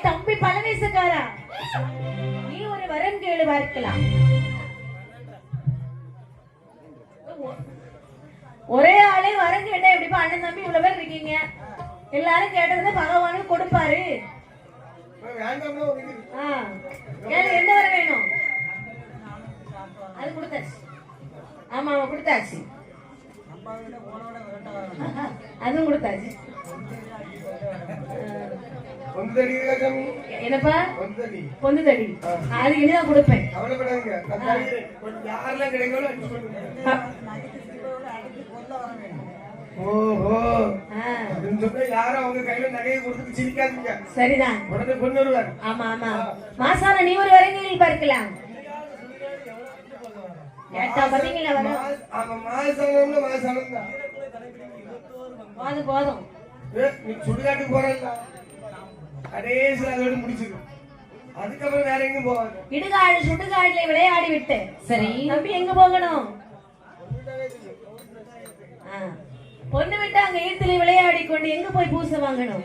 தம்பி பழவேசக்காரா, நீ ஒரு வரம் கேளு பார்க்கலாம். ஒரே ஆளே வரம் கேட்டா எப்படிப்பா? அண்ணன் தம்பி இவ்வளவு பேர் இருக்கீங்க, எல்லாரும் கேட்டதுன்னா பகவானுக்கு கொடுப்பாரு. என்ன வரம் வேணும்? அது கொடுத்தாச்சு. ஆமா கொடுத்தாச்சு, அதுவும் கொடுத்தாச்சு. என்னப்பா பொந்து தடி? அது இனிதான் கொடுப்பேன். சரிதான். ஆமா ஆமா. மாசான நீ ஒரு வரங்கில் பார்க்கலாம். போதும் போதும். சுடுகாட்டு போறல கடைசியில் அதோட முடிச்சிடும். அதுக்கப்புறம் வேற எங்க போவாங்க? இடுகாடு சுடுகாட்டுல விளையாடி விட்டு சரி தம்பி எங்க போகணும்? பொண்ணு விட்டு அங்க ஈர்த்திலே விளையாடி கொண்டு எங்க போய் பூசை வாங்கணும்?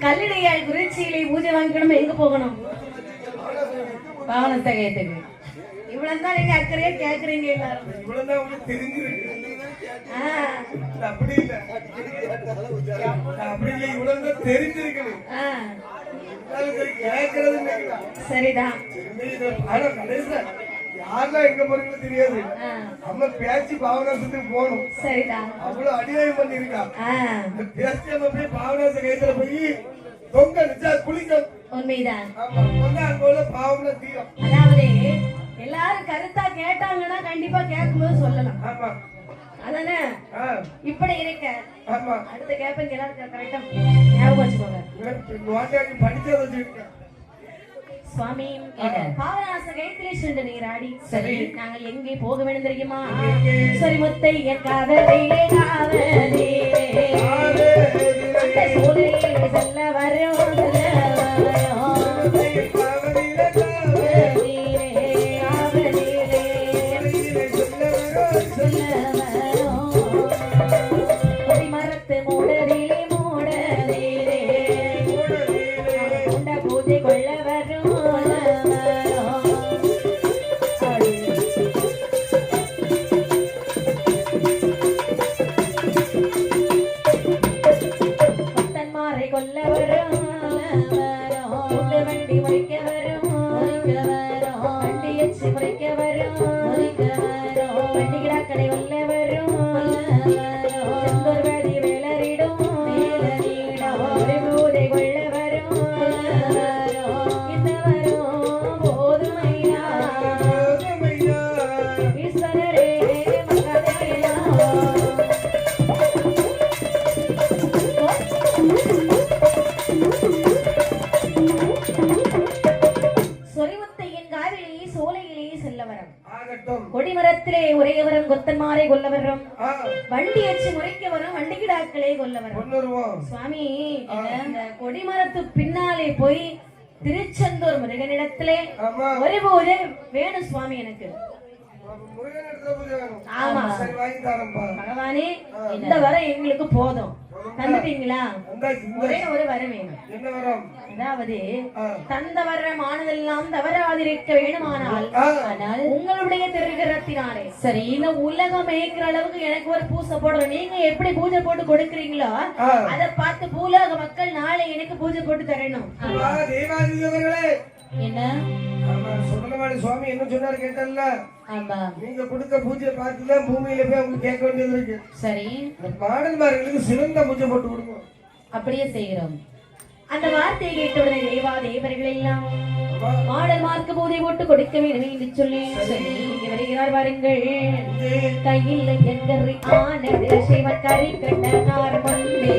கல்லிடையாள் குறிச்சியிலே பூஜை வாங்கிக்கணும். எங்க போகணும்? பாவனத்தகையத்துக்கு. இவ்வளவுதான் நீங்க அக்கறையா கேக்குறீங்க எல்லாரும். இவ்வளவுதான் உங்களுக்கு தெரிஞ்சிருக்கு. அப்படி இல்ல, அப்படி இல்ல, இவ்வளவுதான் தெரிஞ்சிருக்கணும். சரிதான். ஆனா கடைசியில யாரெல்லாம் எங்க போறீங்களோ தெரியாது. நம்ம பேச்சு பாவனாசத்துக்கு போகணும். சரிதான். அவ்வளவு அநியாயம் பண்ணிருக்கா. இந்த பேச்சு நம்ம போய் பாவனாச கைத்துல போய் தொங்க நிச்சா குளிக்கும். உண்மைதான். அங்க உள்ள பாவம்ல தீரும். அதாவது எல்லாரும் கருத்தா கேட்டாங்கன்னா கண்டிப்பா கேட்கும்போது சொல்லலாம். ஆமா அதானே இப்படி இருக்க. ஆமா அடுத்த கேப்பங்க எல்லாரும் கரெக்டா ஞாபகம் வச்சுக்கோங்க. படிச்சத வச்சிருக்க சுவாமி பாவனாச கைத்திலே சென்று நீராடி சரி நாங்கள் எங்கே போக வேண்டும் தெரியுமா? சரி முத்தை என் காதலிலே காதலே அந்த சோதனையிலே செல்ல வரும் கொடிமரத்திலே உரையவரும் கொத்தன்மாரை கொல்லவரும் வண்டி அச்சு முறைக்க வரும் வண்டிகிடாக்களே கொல்லவரும். சுவாமி இந்த கொடிமரத்து பின்னாலே போய் திருச்செந்தூர் முருகனிடத்திலே ஒரு பூஜை வேணும் சுவாமி. எனக்கு முருகன் இடத்துல பூஜை வேணும். ஆமா. சரி வாங்கி தரேன்ப்பா. பகவானே இந்த வரம் எங்களுக்கு போதும். தந்துட்டீங்களா? ஒரே ஒரு வரம் வேணும். என்ன வரம்? அதாவது தந்த வரம் ஆனதெல்லாம் தவறாதிருக்க வேணுமானால் உங்களுடைய திருக்கரத்தினாலே சரி இந்த உலகம் மேய்க்கிற அளவுக்கு எனக்கு ஒரு பூசை போடுறோம். நீங்க எப்படி பூஜை போட்டு கொடுக்குறீங்களோ அதை பார்த்து பூலோக மக்கள் நாளை எனக்கு பூஜை போட்டு தரணும். தேவாதி அவர்களே என்ன சுடலவாடி சுவாமி என்ன சொன்னாரு கேட்டல்ல? ஆமா. நீங்க கொடுத்த பூஜை பார்த்துதான் பூமியில போய் உங்களுக்கு கேட்க வேண்டியது இருக்கு. சரி மாடன்மார்களுக்கு சிறந்த பூஜை போட்டு கொடுங்க. அப்படியே செய்கிறோம். அந்த வார்த்தையை கேட்டவுடனே தேவா தேவர்கள் எல்லாம் மாடன்மார்க்கு பூஜை போட்டு கொடுக்க வேண்டும் என்று சொல்லி இங்கே வருகிறார். வாருங்கள். கையில் எங்கறி ஆனது சிவக்கரை கண்டனார் முன்பே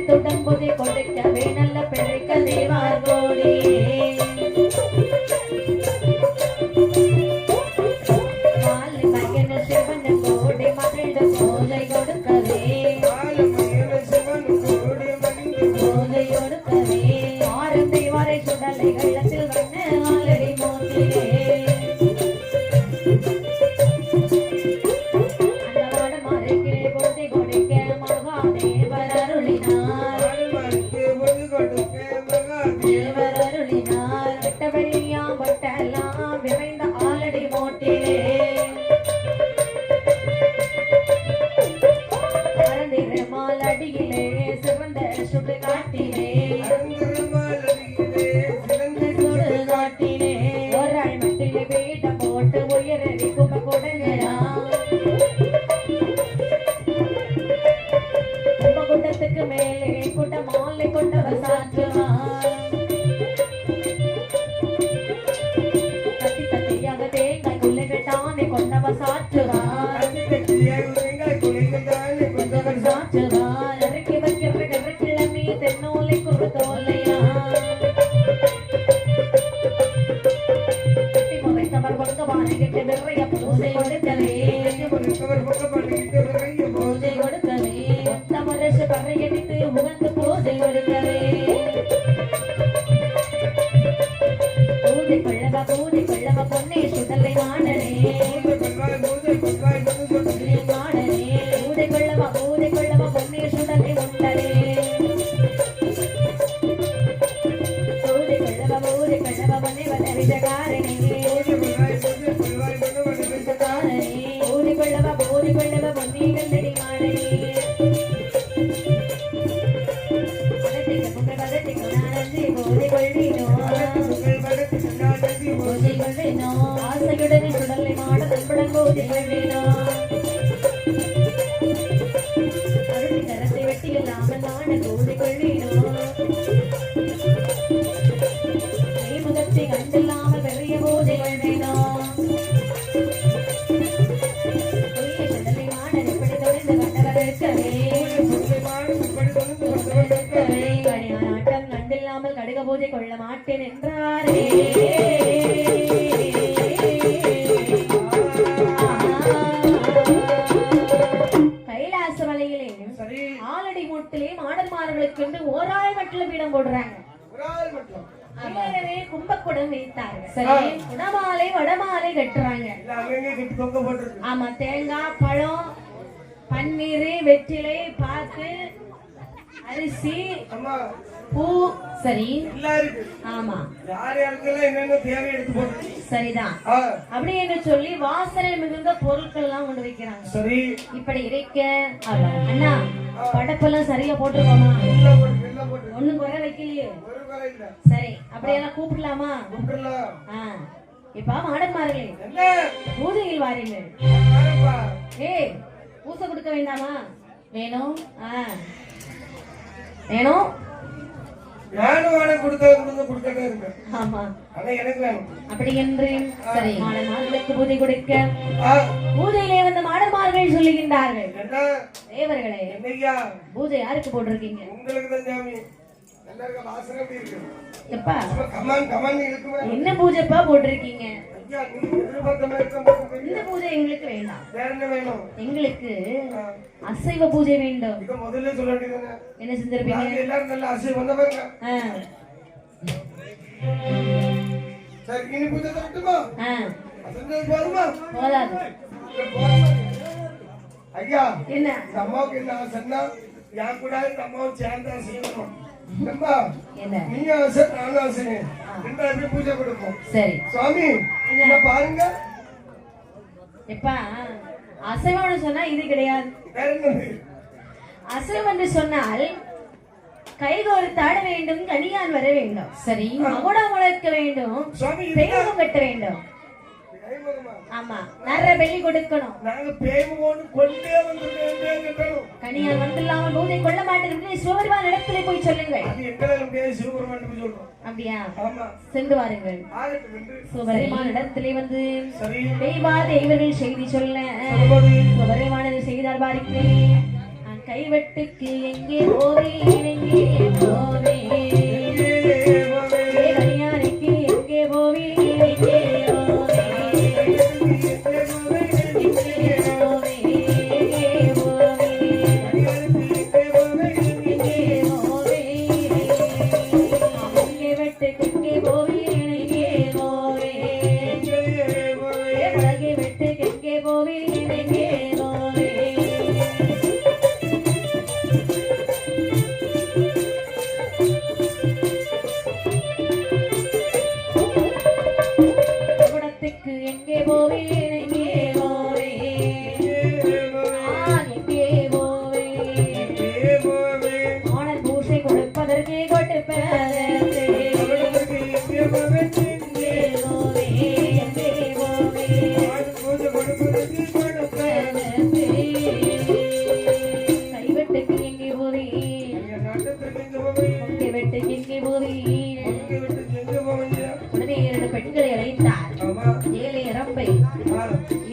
துடம்புதை கொடுக்கவே நல்ல பிழைக்க தேவார் கோடி மாலை மகன சிவன் கோடி மகிழ்ந்த பூஜை கொடுக்கவே பூஜை கொடுக்கவே ஆறு தேவாரை சுடலை வெள்ளத்தில் வண்ண ஆலடி மோதிலே ஆசையுடனே சுடலை மாட நண்படன் போது கரத்தை வெட்டி இல்லாமல் நாடு கோதி கொள்ளினோ முகத்தை கண்டில்லாமல் பெரிய போதை கொள்வேனோ சுடலை மாடன் இப்படி தொழிந்து கண்டவர்களுக்கவே ஆட்டம் கண்டில்லாமல் கடுக பூஜை கொள்ள மாட்டேன் என்றாரே. ஆலடி மூட்டிலே மாடன்மார்களுக்கு ஓராய் மட்டிலும் பீடம் போடுறாங்க. கும்பக்குடம் வைத்தாங்க. சரி குடமாலை வடமாலை கட்டுறாங்க. ஆமா தேங்காய் பழம் பன்னீர் வெற்றிலை பாக்கு அரிசி பூ சரி ஆமா சரிதான் அப்படி என்று சொல்லி வாசனை மிகுந்த பொருட்கள் எல்லாம் கொண்டு வைக்கிறாங்க. சரி இப்படி இருக்க அண்ணா படப்பெல்லாம் சரியா போட்டுருக்கோமா? ஒண்ணும் குறை வைக்கலையே. சரி அப்படியெல்லாம் கூப்பிடலாமா? இப்ப மாடன்மார்களே பூஜையில் வாருங்கள். ஏய் பூசை கொடுக்க வேண்டாமா? வேணும் வேணும் அப்படி என்று சரி மாடன்மார்களுக்கு பூஜை கொடுக்க பூஜையிலே வந்து மாடன்மார்கள் சொல்லுகின்றார்கள். தேவர்களே பூஜை யாருக்கு போட்டிருக்கீங்க? என்ன பூஜைப்பா போட்டிருக்கீங்க? இந்த பூஜை எங்களுக்கு வேண்டாம். எங்களுக்கு அசைவ பூஜை வேண்டும். என்ன செஞ்சிருப்பீங்க? சரி இனி பூஜை தரட்டுமா? அது போதுமா? போதாது. ஐயா என்ன இந்த அம்மாவுக்கு என்ன ஆசைன்னா என் கூட இந்த அம்மாவும் சேர்ந்தா செய்யணும். என்ன நீ ஆசை நானும் ஆசை ரெண்டாவது பூஜை கொடுப்போம். சரி சுவாமி இங்க பாருங்க. எப்பா அசைவம்னு சொன்னா இது கிடையாது. வேற என்னது? அசைவம் என்று சொன்னால் கைகோர்த்தாட வேண்டும், கனியான் வர வேண்டும், சரி மகுடம் முழக்க வேண்டும், பெயரும் கட்ட வேண்டும். ஆமா நிறைய வெள்ளி கொடுக்கணும். நாங்க பேய்முகம்னு கொண்டே வந்துட்டோம். கனியான் வந்துடலாம பூஜை கொள்ள மாட்டேன் சிவபெருமான் இடத்துல போய் சொல்லுங்கள். அது எங்களை முடியாது சிவபெருமான் சொல்றோம். அப்படியா? ஆமா சென்று வாருங்கள். சிவபெருமான் இடத்திலே வந்து தெய்வா தெய்வர்கள் செய்தி சொல்ல சிவபெருமானது செய்தால் பாருங்கள். கைவெட்டுக்கு எங்கே போவேன் எங்கே போவேன், கனியானுக்கு எங்கே போவேன் எங்கே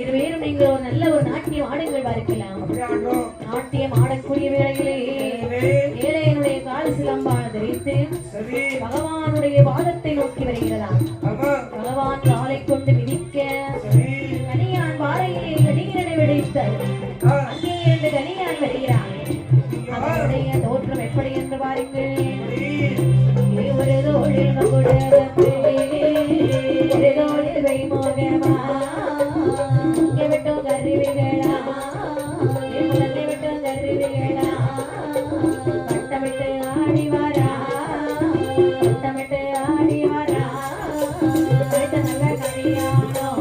இருவேரும் நீங்கள் ஒரு நல்ல ஒரு நாட்டியம் ஆடுங்கள் பார்க்கலாம். நாட்டியம் ஆடக்கூடிய வேளையிலே ஏழையனுடைய கால் சிலம்பான தரித்து பகவானுடைய பாதத்தை நோக்கி வருகிறதாம். பகவான் காலை கொண்டு மிதிக்க கனியான் பாறையிலே கடிகிறனை வெடித்தார். அங்கே இரண்டு கனியான் வருகிறான். அவருடைய தோற்றம் எப்படி என்று பாருங்கள். ஒரு தோழில் மகுடமே ஒரு தோழில் வைமோகமா விட்டும் கருவிகளா குழந்தை விட்டும் கருவிகளா வட்டமிட்டு ஆடி வாரா வட்டமிட்டு ஆடி வாரா நல்ல கல்யாணம்.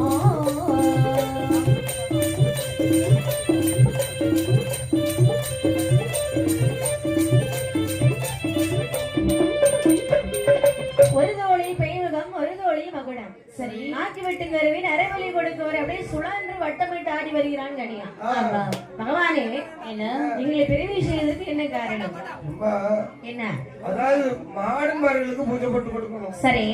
ஒரு தோழி பெய்முகம் ஒரு தோழி மகுடம். சரி நாக்கி வெட்டு கருவி நரைவலி கொடுக்கவர் அப்படியே சுழன்று வட்டமிட்டு ஆடி வருகிறான் கனியா. பகவானே என்ன நீங்களை பிரிவு செய்வதற்கு என்ன காரணம்? என்ன? அதாவது மாடுமார்களுக்கு பூஜை போட்டு கொடுக்கணும். சரி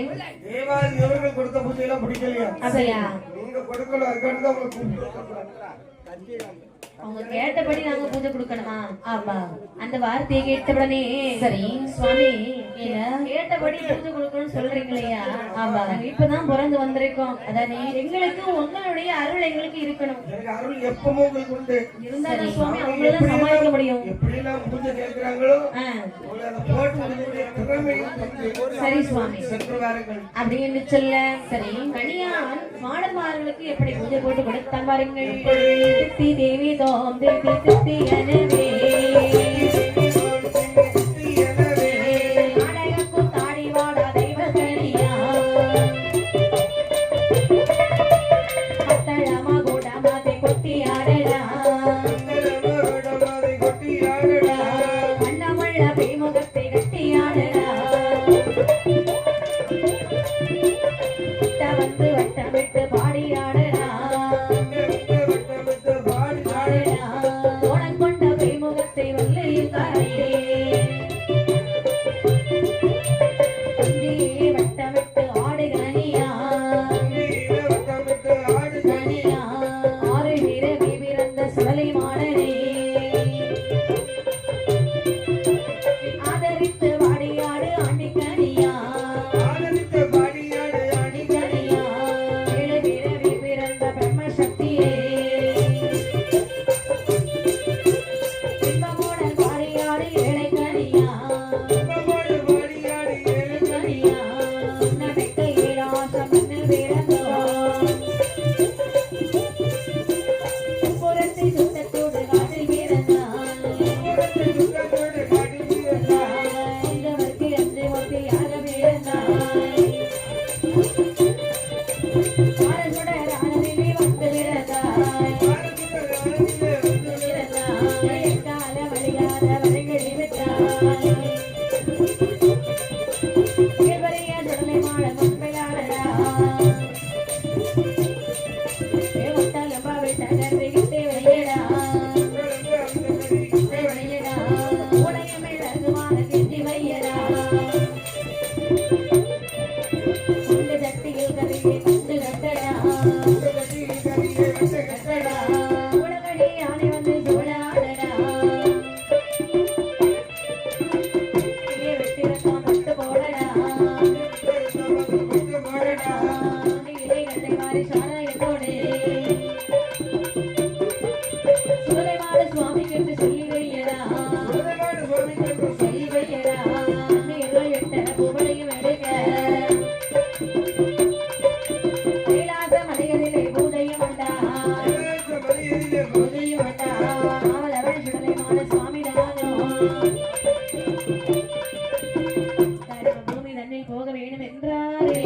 தேவாதி தேவர்கள் கொடுத்த பூஜை எல்லாம் பிடிக்கலையா? அப்படியா? நீங்க கொடுக்கணும். அதுக்காக அவங்க கூப்பிட்டு அவங்க கேட்டபடி நாங்க பூஜை கொடுக்கணுமா? ஆமா அந்த வார்த்தையை கேட்டபடனே சரி சுவாமி கேட்டபடி பூஜை கொடுக்கணும்னு சொல்றீங்களையா? ஆமா இப்பதான் பிறந்து வந்திருக்கோம். அதானே எங்களுக்கு உங்களுடைய அருள் எங்களுக்கு இருக்கணும். அருள் எப்பவும் உங்களுக்கு உண்டு. இருந்தாலும் சுவாமி அவங்களால சமாளிக்க முடியும். எப்படி எல்லாம் பூஜை கேட்கிறாங்களோ சரி சுவாமி அப்படின்னு சொல்ல. சரி கனியான் மாடன்மார்களுக்கு எப்படி பூஜை போட்டு கொடுத்தான் பாருங்கள். தித்தி தேவி தோம் தித்தி தித்தி எனவே நாடகக்கும் தாடி வாடா தெய்வ கனியா பத்தளமா கூடமாதை கொட்டி ஆடடா வண்ணமுள்ள பேமுகத்தை கட்டி ஆடடா வந்து வட்டமிட்டு பாடி ஆடடா கொண்ட பேமுகத்தை வல்லையில் காயே வட்டமிட்டு ஆடு கனியா கனியா ஆறு வீர பிறந்த சுழலை மாடனே ஆதரித்து வாடியாடு ஆண்டி கனியா கனியா ஏழு வீர பிறந்த பிரம்ம சக்தியே இன்பமோட பாடியாடு ஏழை வராத வரைகளை விட்டார் இவரையா தொடலை மாட மண்மையாளரா ஒட்டாலம்பா விட்ட கருவி கிட்டே வையடா வையடா உடைய மேலகுமான கிட்டி வையடா குண்டு சட்டியில் கருவியை கண்டு கட்டடா கட்டடா உலகடி ஆணை வந்து சோழாடடா இங்கே வெட்டிரத்தான் பட்டு போடடா போடடா இலை கட்டை மாறி சாராயத்தோடு சுடலைமாட சுவாமிக்கு என்று சொல்லி வையடா சொல்லி வையடா நீர்கள் எட்ட புகழையும் எடுக்க கைலாச மலைகளிலே பூதையும் உண்டா பூதையும் உண்டா மாமலவன் சுடலைமாட சுவாமி தானோ தர்ம பூமி தன்னில் போக வேண்டும் என்றாரே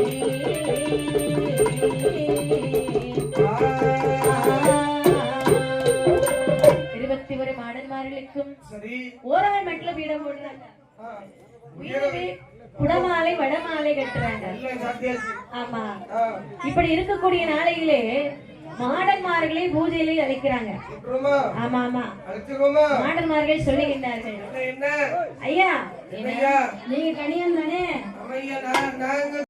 இருபத்தி ஒரு மாடன்மார்களுக்கும் சரி ஓராள் மெட்ல பீடம் போடுறாங்க உயரவே குடமாலை வடமாலை கட்டுறாங்க எல்லாம் சாத்தியாச்சு ஆமா இப்படி இருக்கக்கூடிய நாளையிலே மாடன்மார்களை பூஜையிலே அழைக்கிறாங்க விட்டுருமா ஆமா ஆமா அழைச்சிருவோமா மாடன்மார்கள் சொல்லுகின்றார்கள் என்ன ஐயா என்னய்யா நீங்க கணியன் தானே அம்மையா நாங்க